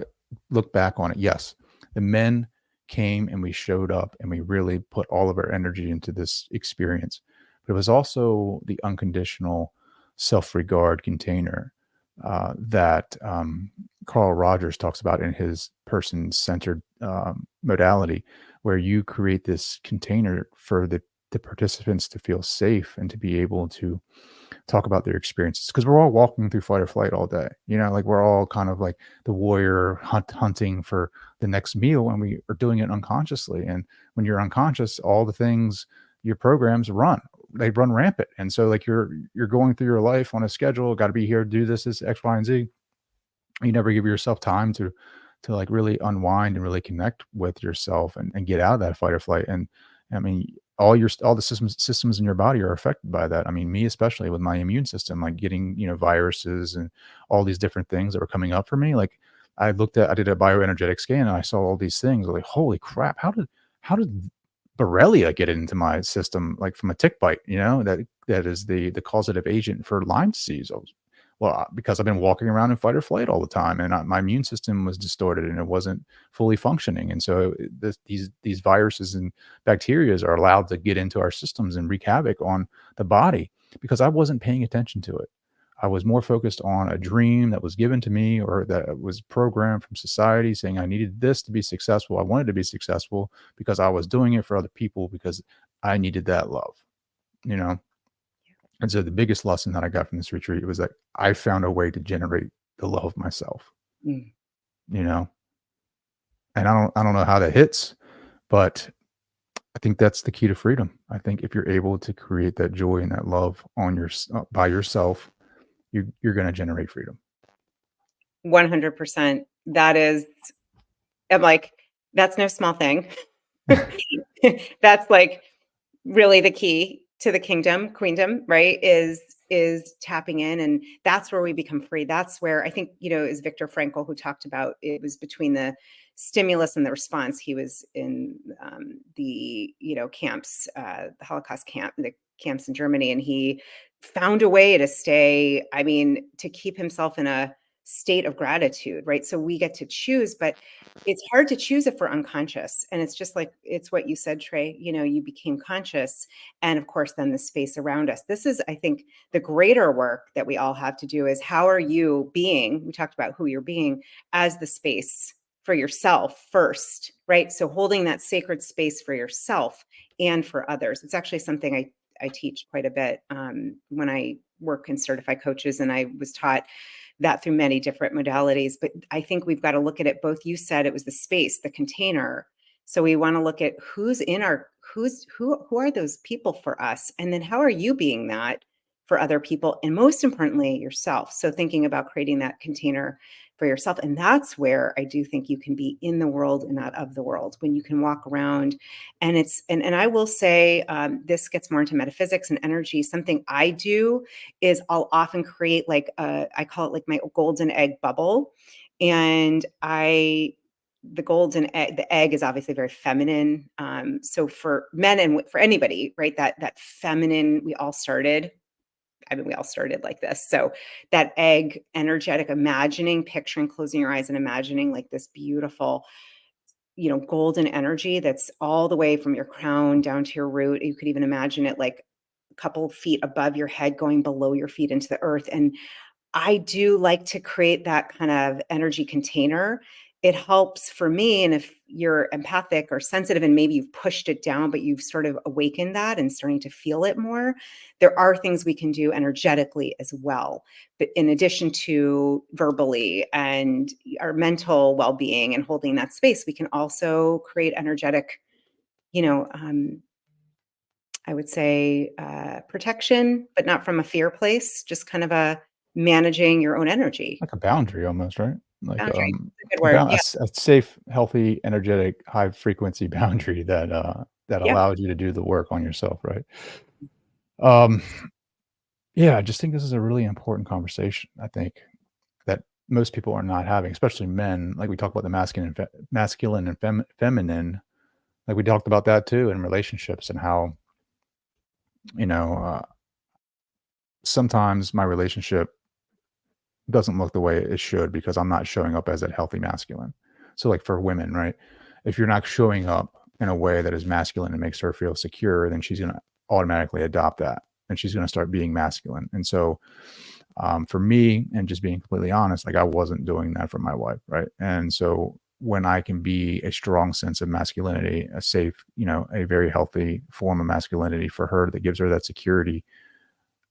look back on it, yes, the men came and we showed up and we really put all of our energy into this experience. But it was also the unconditional self-regard container that Carl Rogers talks about in his person-centered modality, where you create this container for the participants to feel safe and to be able to talk about their experiences because we're all walking through fight or flight all day. Like we're all kind of like the warrior hunting for the next meal, and we are doing it unconsciously. And when you're unconscious, all the things your programs run, they run rampant. And so like you're going through your life on a schedule, got to be here, do this X, Y, and Z. You never give yourself time to like really unwind and really connect with yourself and get out of that fight or flight. And I mean, all the systems in your body are affected by that. I mean, me especially with my immune system, like getting, viruses and all these different things that were coming up for me. Like I did a bioenergetic scan and I saw all these things. Like, holy crap, how did Borrelia get into my system, like from a tick bite, that is the causative agent for Lyme disease. Because I've been walking around in fight or flight all the time, and my immune system was distorted and it wasn't fully functioning. And so these viruses and bacteria are allowed to get into our systems and wreak havoc on the body because I wasn't paying attention to it. I was more focused on a dream that was given to me or that was programmed from society saying I needed this to be successful. I wanted to be successful because I was doing it for other people because I needed that love, you know? And so the biggest lesson that I got from this retreat was that I found a way to generate the love of myself, Mm. you know? And I don't know how that hits, but I think that's the key to freedom. I think if you're able to create that joy and that love by yourself, you're going to generate freedom. 100%. That is I'm like, that's no small thing. That's like really the key to the queendom, right? Is tapping in, and that's where we become free. That's where I think, is Viktor Frankl, who talked about it was between the stimulus and the response. He was in the camps, the Holocaust the camps in Germany, and he found a way to stay, I mean, to keep himself in a state of gratitude, right? So we get to choose, but it's hard to choose if we're unconscious. And it's just like, it's what you said, Trey, you became conscious. And of course, then the space around us. This is, I think, the greater work that we all have to do is how are you being? We talked about who you're being as the space for yourself first, right? So holding that sacred space for yourself and for others. It's actually something I teach quite a bit when I work in certified coaches, and I was taught that through many different modalities. But I think we've got to look at it both. You said it was the space, the container. So we want to look at who are those people for us? And then how are you being that for other people? And most importantly, yourself. So thinking about creating that container for yourself. And that's where I do think you can be in the world and not of the world, when you can walk around. And and I will say, this gets more into metaphysics and energy. Something I do is I'll often create I call it like my golden egg bubble. And the golden egg, the egg is obviously very feminine. So for men and for anybody, right, that feminine, we all started like this. So that egg energetic, imagining, picturing, closing your eyes and imagining like this beautiful, golden energy that's all the way from your crown down to your root. You could even imagine it like a couple feet above your head, going below your feet into the earth. And I do like to create that kind of energy container. It helps for me. And if you're empathic or sensitive and maybe you've pushed it down, but you've sort of awakened that and starting to feel it more, there are things we can do energetically as well. But in addition to verbally and our mental well-being and holding that space, we can also create energetic, you know, um, I would say protection, but not from a fear place, just kind of a managing your own energy. Like a boundary almost, right? Like, Boundary, a good a word. Yeah. a safe, healthy, energetic, high frequency boundary that Yeah. allows you to do the work on yourself, right? Um, yeah, I just think this is a really important conversation, I think, that most people are not having, especially men. Like, we talk about the masculine and feminine, like, we talked about that too in relationships and how, you know, sometimes my relationship doesn't look the way it should because I'm not showing up as that healthy masculine. So like for women, right? If you're not showing up in a way that is masculine and makes her feel secure, then she's going to automatically adopt that and she's going to start being masculine. And so for me, and just being completely honest, like I wasn't doing that for my wife, right? And so when I can be a strong sense of masculinity, a safe, a very healthy form of masculinity for her that gives her that security,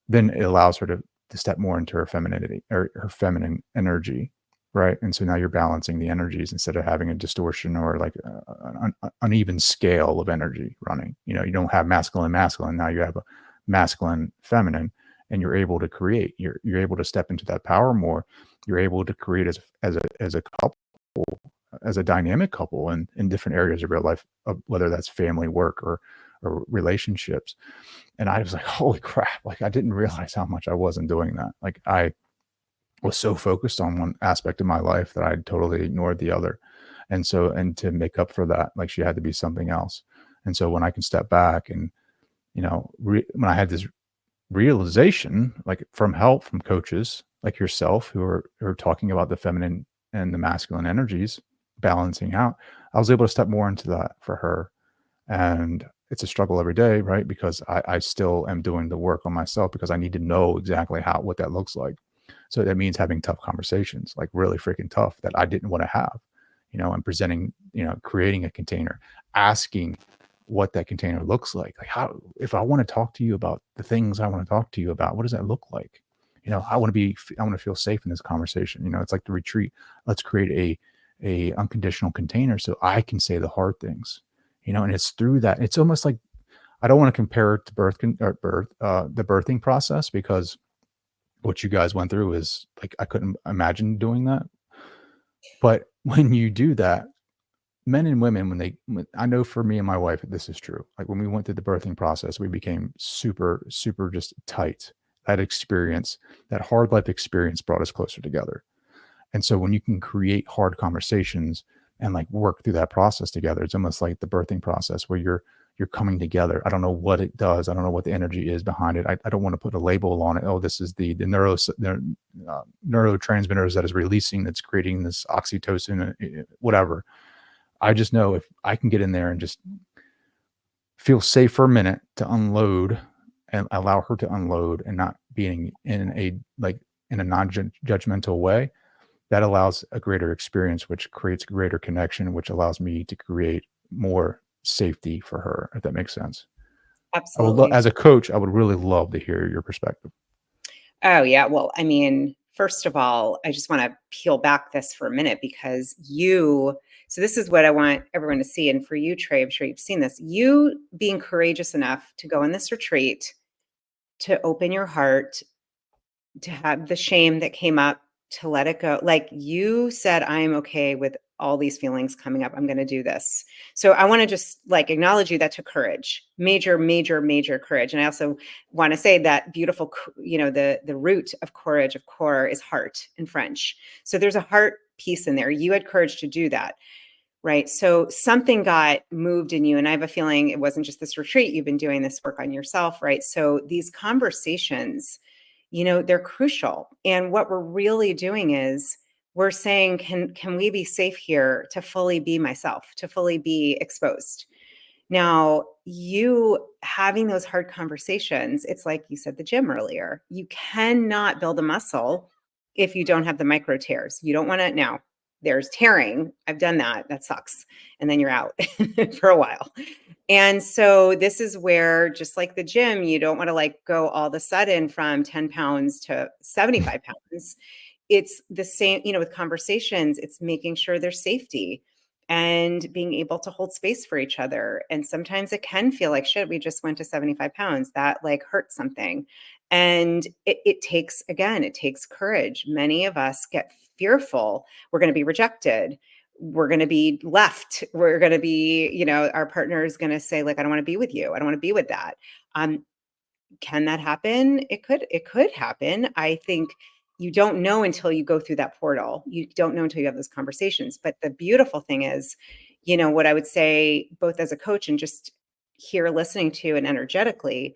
then it allows her to step more into her femininity or her feminine energy, right? And so now you're balancing the energies instead of having a distortion or like an uneven scale of energy running. You don't have masculine, masculine. Now you have a masculine, feminine, and you're able to create. You're able to step into that power more. You're able to create as a couple, as a dynamic couple in different areas of real life, whether that's family, work, or relationships. And I was like, holy crap, like I didn't realize how much I wasn't doing that. Like I was so focused on one aspect of my life that I totally ignored the other. And so, and to make up for that, like she had to be something else. And so when I can step back and, when I had this realization, like from help from coaches like yourself who are talking about the feminine and the masculine energies balancing out, I was able to step more into that for her. And it's a struggle every day, right? Because I still am doing the work on myself because I need to know exactly what that looks like. So that means having tough conversations, like really freaking tough that I didn't want to have, and presenting, creating a container, asking what that container looks like how, if I want to talk to you about the things I want to talk to you about, what does that look like? I want to feel safe in this conversation. It's like the retreat. Let's create a unconditional container so I can say the hard things, and it's through that. It's almost like, I don't want to compare it to the birthing process, because what you guys went through is like, I couldn't imagine doing that. But when you do that, men and women, I know for me and my wife, this is true. Like when we went through the birthing process, we became super, super just tight. That experience, that hard life experience brought us closer together. And so when you can create hard conversations and like work through that process together, it's almost like the birthing process where you're coming together. I don't know what it does. I don't know what the energy is behind it. I don't want to put a label on it. Oh, this is the neurotransmitters that is releasing, that's creating this oxytocin, whatever. I just know if I can get in there and just feel safe for a minute to unload and allow her to unload and not being in a non-judgmental way, that allows a greater experience, which creates greater connection, which allows me to create more safety for her, if that makes sense. Absolutely. As a coach, I would really love to hear your perspective. Oh, yeah. Well, I mean, first of all, I just want to peel back this for a minute because so this is what I want everyone to see. And for you, Trey, I'm sure you've seen this. You being courageous enough to go on this retreat, to open your heart, to have the shame that came up, to let it go. Like you said, I'm okay with all these feelings coming up. I'm going to do this. So I want to just like acknowledge you. That took courage, major, major, major courage. And I also want to say that beautiful, the root of courage, of core, is heart in French. So there's a heart piece in there. You had courage to do that. Right. So something got moved in you. And I have a feeling it wasn't just this retreat. You've been doing this work on yourself. Right. So these conversations, they're crucial. And what we're really doing is we're saying, can we be safe here to fully be myself, to fully be exposed? Now, you having those hard conversations, it's like you said the gym earlier. You cannot build a muscle if you don't have the micro tears. You don't want to now. There's tearing. I've done that. That sucks. And then you're out for a while. And so this is where, just like the gym, you don't want to like go all of a sudden from 10 pounds to 75 pounds. It's the same, with conversations, it's making sure there's safety and being able to hold space for each other. And sometimes it can feel like, shit, we just went to 75 pounds. That like hurts something. And it takes courage. Many of us get fearful. We're going to be rejected. We're going to be left. We're going to be, our partner is going to say, like, I don't want to be with you. I don't want to be with that. Can that happen? It could happen. I think you don't know until you go through that portal. You don't know until you have those conversations. But the beautiful thing is, what I would say, both as a coach and just here listening to and energetically,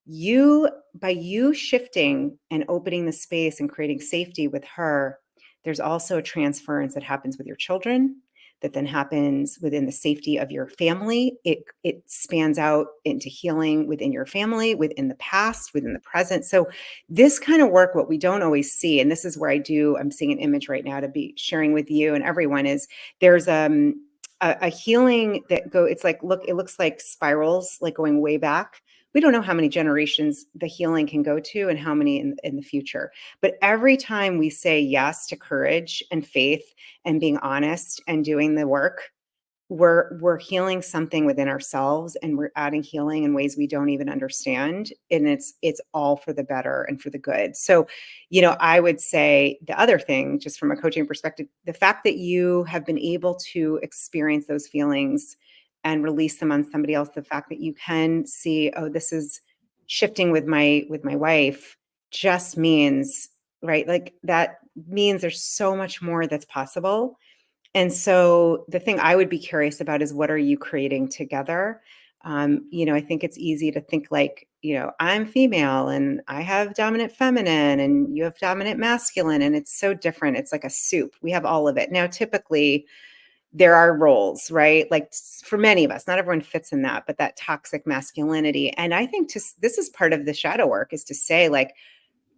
You by you shifting and opening the space and creating safety with her, there's also a transference that happens with your children, that then happens within the safety of your family. It spans out into healing within your family, within the past, within the present. So this kind of work, what we don't always see, and this is where I'm seeing an image right now to be sharing with you and everyone, is there's a healing that it's like, it looks like spirals, like going way back. We don't know how many generations the healing can go to and how many in the future. But every time we say yes to courage and faith and being honest and doing the work, we're healing something within ourselves, and we're adding healing in ways we don't even understand, and it's all for the better and for the good. So, I would say the other thing, just from a coaching perspective, the fact that you have been able to experience those feelings and release them on somebody else, the fact that you can see, oh, this is shifting with my wife, just means, right, like that means there's so much more that's possible. And so the thing I would be curious about is, what are you creating together? I think it's easy to think like, I'm female and I have dominant feminine and you have dominant masculine, and it's so different. It's like a soup. We have all of it. Now, typically, there are roles, right? Like for many of us, not everyone fits in that, but that toxic masculinity. And I think this is part of the shadow work, is to say, like,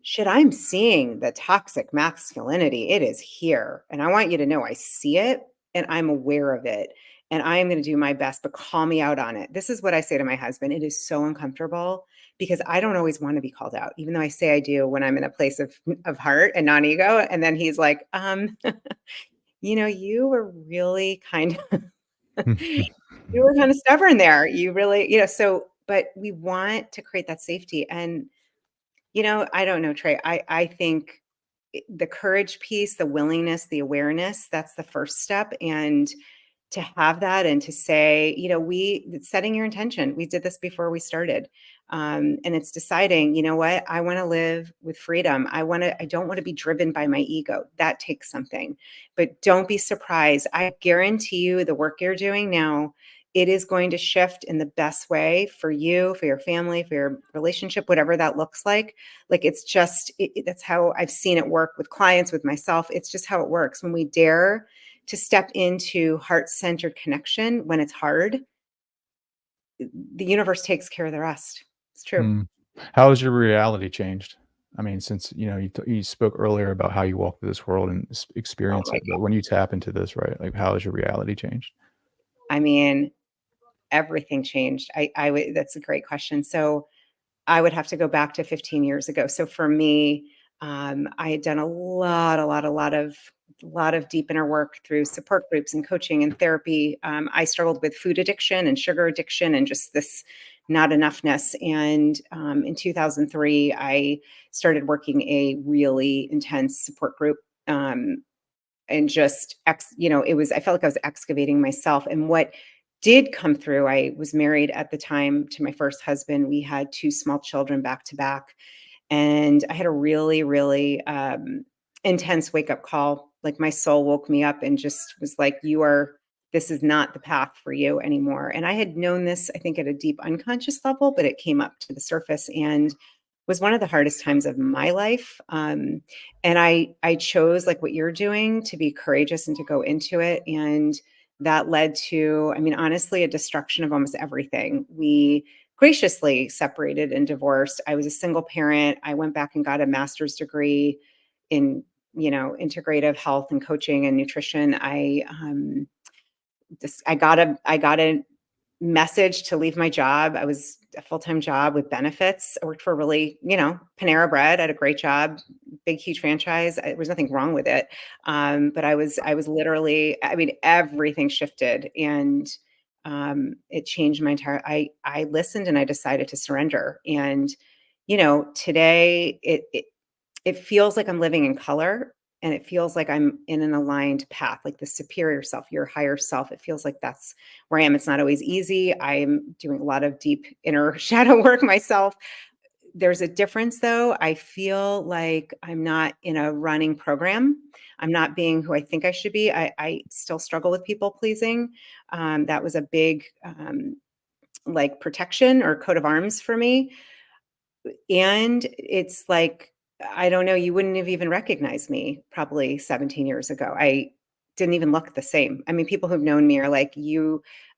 shit, I'm seeing the toxic masculinity. It is here. And I want you to know I see it and I'm aware of it. And I am going to do my best, but call me out on it. This is what I say to my husband. It is so uncomfortable because I don't always want to be called out, even though I say I do when I'm in a place of heart and non-ego. And then he's like, you were really kind of, you were kind of stubborn there. You really, so, but we want to create that safety. And I don't know, Trey. I think the courage piece, the willingness, the awareness, that's the first step. And to have that and to say, setting your intention. We did this before we started. And it's deciding, you know what, I want to live with freedom. I don't want to be driven by my ego. That takes something, but don't be surprised. I guarantee you the work you're doing now, it is going to shift in the best way for you, for your family, for your relationship, whatever that looks like. Like, it's just, that's how I've seen it work with clients, with myself. It's just how it works. When we dare to step into heart-centered connection when it's hard, the universe takes care of the rest. It's true. Mm. How has your reality changed? I mean, since, you spoke earlier about how you walk through this world and Oh experience my it, but when you tap into this, right, like, how has your reality changed? I mean, everything changed. I would That's a great question. So I would have to go back to 15 years ago. So for me, I had done a lot of deep inner work through support groups and coaching and therapy. I struggled with food addiction and sugar addiction and just this not enoughness. And in 2003, I started working a really intense support group. And just I felt like I was excavating myself. And what did come through, I was married at the time to my first husband. We had two small children back to back, and I had a really, really intense wake up call. Like, my soul woke me up and just was like, this is not the path for you anymore. And I had known this, I think, at a deep unconscious level, but it came up to the surface and was one of the hardest times of my life. And I chose, like what you're doing, to be courageous and to go into it. And that led to, I mean, honestly, a destruction of almost everything. We graciously separated and divorced. I was a single parent. I went back and got a master's degree in, integrative health and coaching and nutrition. I got a message to leave my job. I was a full-time job with benefits. I worked for Panera Bread. I had a great job, big, huge franchise. There was nothing wrong with it. But I was literally, I mean, everything shifted, and it changed my I listened and I decided to surrender. And, today it feels like I'm living in color, and it feels like I'm in an aligned path, like the superior self, your higher self. It feels like that's where I am. It's not always easy. I'm doing a lot of deep inner shadow work myself. There's a difference, though. I feel like I'm not in a running program. I'm not being who I think I should be. I still struggle with people pleasing. That was a big, like, protection or coat of arms for me. And it's like, I don't know, you wouldn't have even recognized me probably 17 years ago. I didn't even look the same. I mean, people who've known me are like,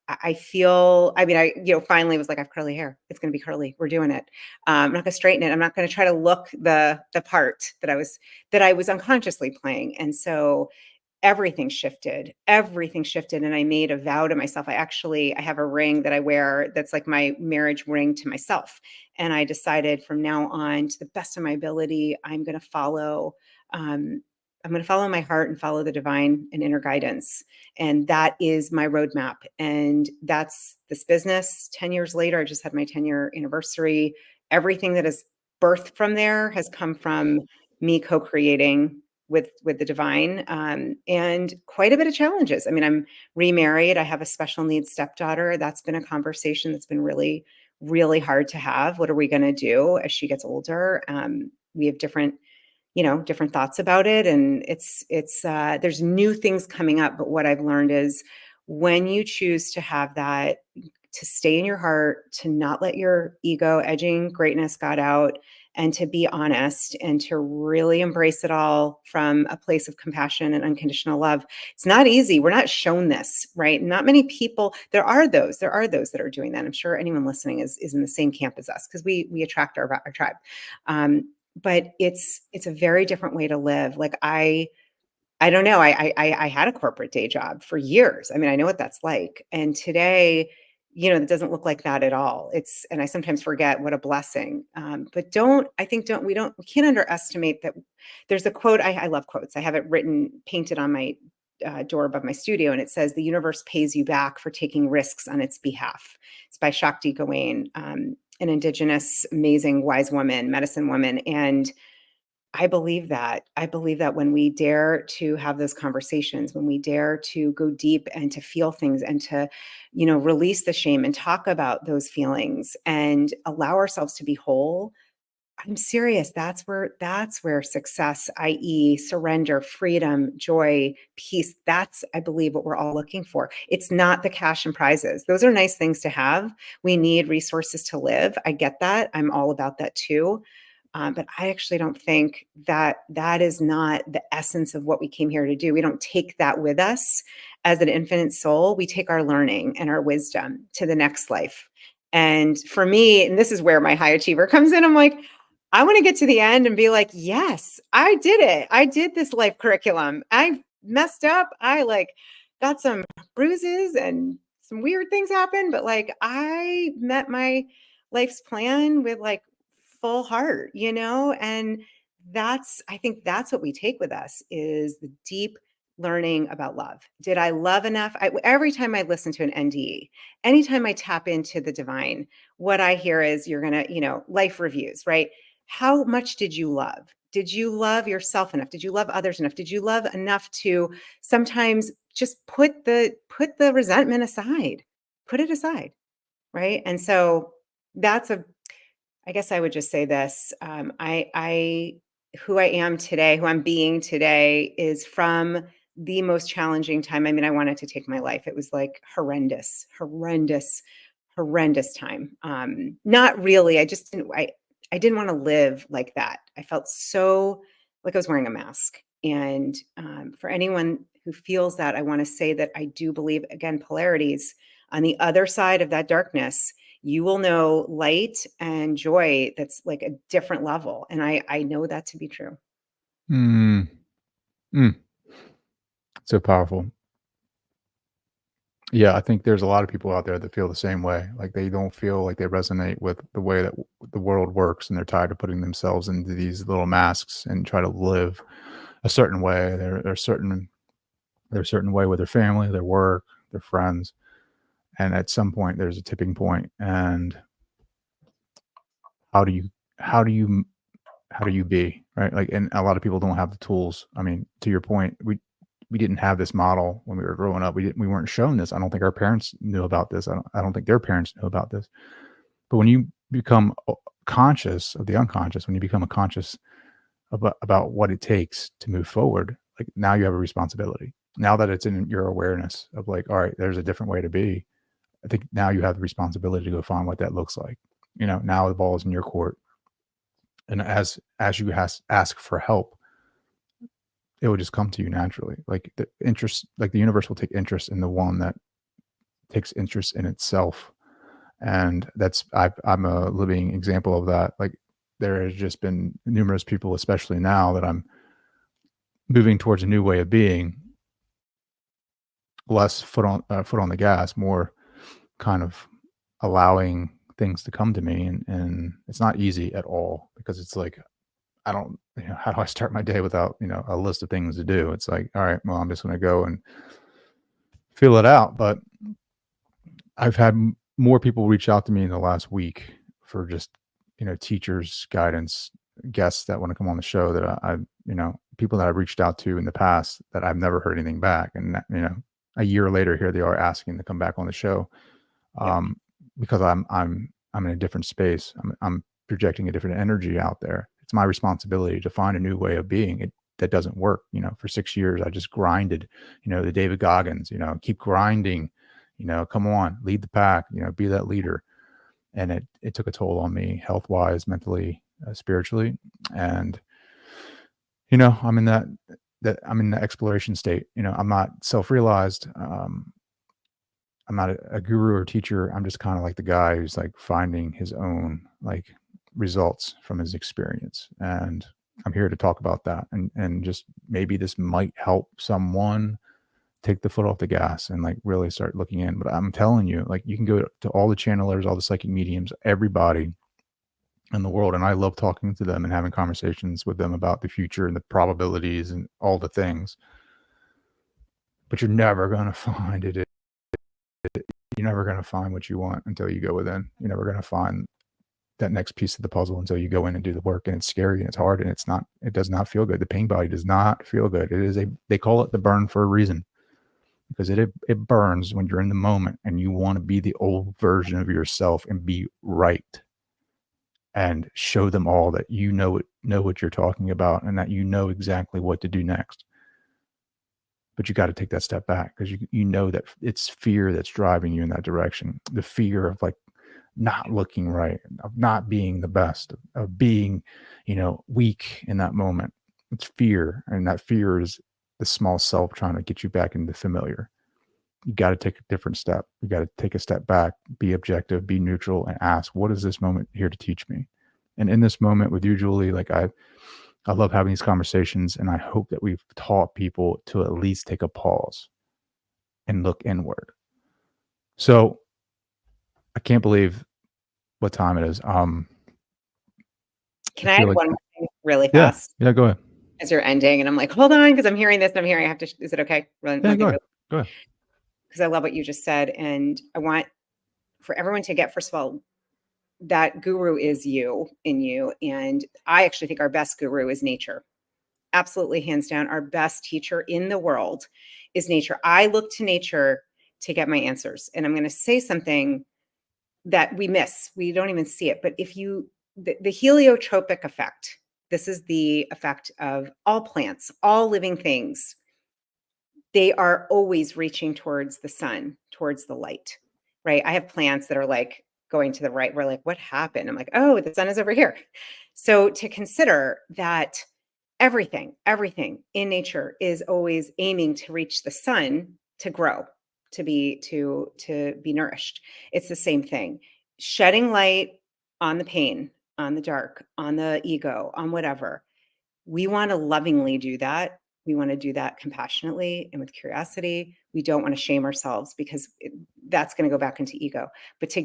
I feel, I mean, finally was like, I have curly hair. It's going to be curly. We're doing it. I'm not going to straighten it. I'm not going to try to look the part that I was unconsciously playing. And so everything shifted, and I made a vow to myself. I have a ring that I wear that's like my marriage ring to myself, and I decided from now on, to the best of my ability, um, I'm going to follow my heart and follow the divine and inner guidance, and that is my roadmap. And that's this business. 10 years later, I just had my 10-year anniversary. Everything that has birthed from there has come from me co-creating with the divine, and quite a bit of challenges. I mean, I'm remarried. I have a special needs stepdaughter. That's been a conversation that's been really, really hard to have. What are we going to do as she gets older? We have different thoughts about it, and there's new things coming up. But what I've learned is, when you choose to have that, to stay in your heart, to not let your ego edging greatness got out, and to be honest and to really embrace it all from a place of compassion and unconditional love. It's not easy. We're not shown this, right? Not many people. There are those that are doing that. I'm sure anyone listening is in the same camp as us, because we attract our tribe. But it's a very different way to live. Like, I don't know. I had a corporate day job for years. I mean, I know what that's like. And today, it doesn't look like that at all. And I sometimes forget what a blessing. But we can't underestimate that. There's a quote. I love quotes. I have it painted on my door above my studio, and it says, "The universe pays you back for taking risks on its behalf." It's by Shakti Gawain, an indigenous, amazing, wise woman, medicine woman. And I believe that. I believe that when we dare to have those conversations, when we dare to go deep and to feel things, and to, release the shame and talk about those feelings and allow ourselves to be whole, I'm serious. That's where success, i.e., surrender, freedom, joy, peace, that's, I believe, what we're all looking for. It's not the cash and prizes. Those are nice things to have. We need resources to live. I get that. I'm all about that too. But I actually don't think that is not the essence of what we came here to do. We don't take that with us as an infinite soul. We take our learning and our wisdom to the next life. And for me, and this is where my high achiever comes in, I'm like, I want to get to the end and be like, yes, I did it. I did this life curriculum. I messed up. I got some bruises and some weird things happened, but I met my life's plan with full heart, and I think that's what we take with us, is the deep learning about love. Did I love enough? Every time I listen to an NDE, anytime I tap into the divine, what I hear is, you're going to, life reviews, right? How much did you love? Did you love yourself enough? Did you love others enough? Did you love enough to sometimes just put the resentment aside? Put it aside, right? And so that's a I guess I would just say this. Who I am today, who I'm being today, is from the most challenging time. I mean, I wanted to take my life. It was like horrendous, horrendous, horrendous time. Not really. I didn't want to live like that. I felt so like I was wearing a mask. And for anyone who feels that, I want to say that I do believe, again, polarities. On the other side of that darkness, you will know light and joy that's like a different level. And I know that to be true. Mm, mm, so powerful. Yeah, I think there's a lot of people out there that feel the same way. Like, they don't feel like they resonate with the way that the world works, and they're tired of putting themselves into these little masks and try to live a certain way. They're a certain way with their family, their work, their friends, and at some point there's a tipping point. And how do you how do you how do you be, right? Like, and a lot of people don't have the tools. I mean, to your point, we didn't have this model when we were growing up. We weren't shown this. I don't think our parents knew about this. I don't think their parents knew about this. But when you become conscious of the unconscious, when you become a conscious about what it takes to move forward, like, now you have a responsibility. Now that it's in your awareness of, like, all right, there's a different way to be. I think now you have the responsibility to go find what that looks like. Now the ball is in your court. And as you ask for help, it will just come to you naturally. Like the interest, like the universe will take interest in the one that takes interest in itself. And I'm a living example of that. Like there has just been numerous people, especially now that I'm moving towards a new way of being, less foot on the gas, more kind of allowing things to come to me, and it's not easy at all because it's like I don't, how do I start my day without a list of things to do? It's like, all right, well, I'm just going to go and feel it out. But I've had more people reach out to me in the last week for just teachers, guidance, guests that want to come on the show that people that I've reached out to in the past that I've never heard anything back, and a year later, here they are asking to come back on the show, Yep. because I'm in a different space. I'm projecting a different energy out there. It's my responsibility to find a new way of being. That doesn't work. For 6 years, I just grinded. The David Goggins. Keep grinding. Come on, lead the pack. Be that leader. And it took a toll on me, health wise, mentally, spiritually, and I'm in that I'm in the exploration state. I'm not self-realized. I'm not a guru or teacher. I'm just kind of like the guy who's like finding his own like results from his experience. And I'm here to talk about that. And just maybe this might help someone take the foot off the gas and like really start looking in. But I'm telling you, like you can go to all the channelers, all the psychic mediums, everybody in the world. And I love talking to them and having conversations with them about the future and the probabilities and all the things. But you're never going to find it. You're never going to find what you want until you go within. You're never going to find that next piece of the puzzle until you go in and do the work. And it's scary and it's hard and it does not feel good. The pain body does not feel good. They call it the burn for a reason, because it burns when you're in the moment and you want to be the old version of yourself and be right and show them all that know what you're talking about and that exactly what to do next. But you got to take that step back, because you know that it's fear that's driving you in that direction. The fear of like not looking right, of not being the best, of being, weak in that moment. It's fear. And that fear is the small self trying to get you back into the familiar. You got to take a different step. You got to take a step back, be objective, be neutral, and ask, what is this moment here to teach me? And in this moment with you, Julie, like I love having these conversations, and I hope that we've taught people to at least take a pause and look inward. So I can't believe what time it is. Can I feel add like, one more thing really yeah, fast go ahead. as you're ending? And I'm like, hold on, because I'm hearing this and I'm hearing I have to, is it okay? Yeah, One go thing, ahead. Go ahead. because I love what you just said. And I want for everyone to get, first of all, that guru is you in you. And I actually think our best guru is nature. Absolutely, hands down, our best teacher in the world is nature. I look to nature to get my answers. And I'm going to say something that we miss. We don't even see it. But the heliotropic effect, this is the effect of all plants, all living things. They are always reaching towards the sun, towards the light, right? I have plants that are like going to the right. We're like, what happened? I'm like, oh, the sun is over here. So to consider that everything in nature is always aiming to reach the sun, to grow, to be nourished. It's the same thing. Shedding light on the pain, on the dark, on the ego, on whatever. We want to lovingly do that. We want to do that compassionately and with curiosity. We don't want to shame ourselves, because that's going to go back into ego. But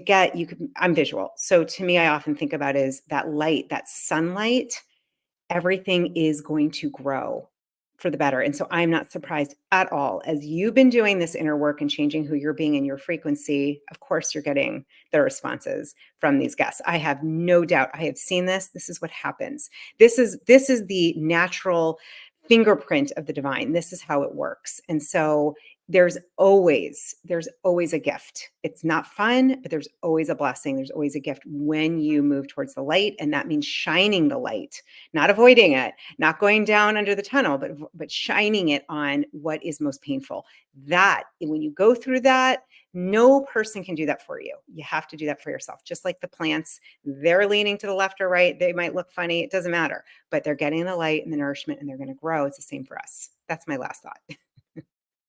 I'm visual. So to me, I often think about is that light, that sunlight, everything is going to grow for the better. And so I'm not surprised at all. As you've been doing this inner work and changing who you're being in your frequency, of course, you're getting the responses from these guests. I have no doubt. I have seen this. This is what happens. This is the natural fingerprint of the divine. This is how it works. And so there's always a gift. It's not fun, but there's always a blessing. There's always a gift when you move towards the light, and that means shining the light, not avoiding it, not going down under the tunnel, but shining it on what is most painful. That when you go through that, no person can do that for you. You have to do that for yourself. Just like the plants, they're leaning to the left or right. They might look funny. It doesn't matter, but they're getting the light and the nourishment and they're going to grow. It's the same for us. That's my last thought.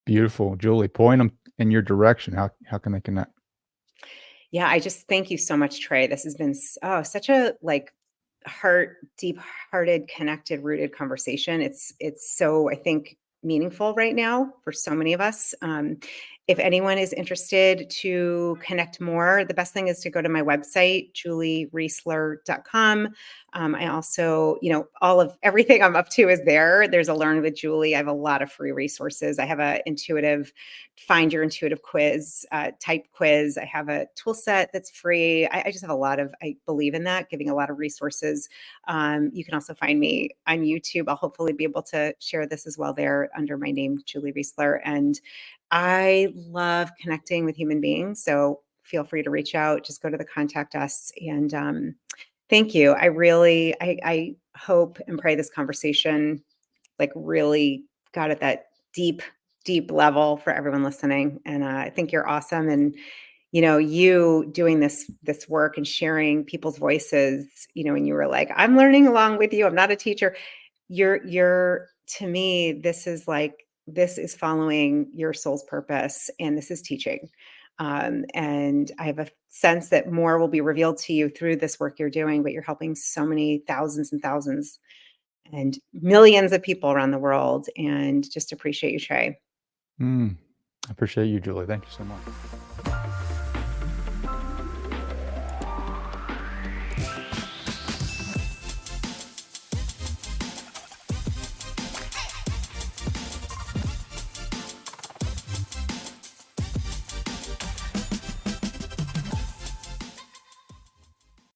Beautiful. Julie, point them in your direction. How can they connect? Yeah, I just thank you so much, Trey. This has been such a like deep-hearted, connected, rooted conversation. It's so I think meaningful right now for so many of us. If anyone is interested to connect more, the best thing is to go to my website, juliereisler.com. I also, all of everything I'm up to is there. There's a Learn with Julie. I have a lot of free resources. I have a intuitive find your intuitive quiz, type quiz. I have a tool set that's free. I just have I believe in that, giving a lot of resources. You can also find me on YouTube. I'll hopefully be able to share this as well there under my name, Julie Reisler. And I love connecting with human beings. So feel free to reach out. Just go to the contact us. And thank you. I hope and pray this conversation like really got at that deep level for everyone listening. And I think you're awesome. And you doing this work and sharing people's voices. And you were like, I'm learning along with you. I'm not a teacher. You're to me, this is following your soul's purpose, and this is teaching. And I have a sense that more will be revealed to you through this work you're doing. But you're helping so many thousands and thousands and millions of people around the world, and just appreciate you, Trey. I appreciate you, Julie. Thank you so much.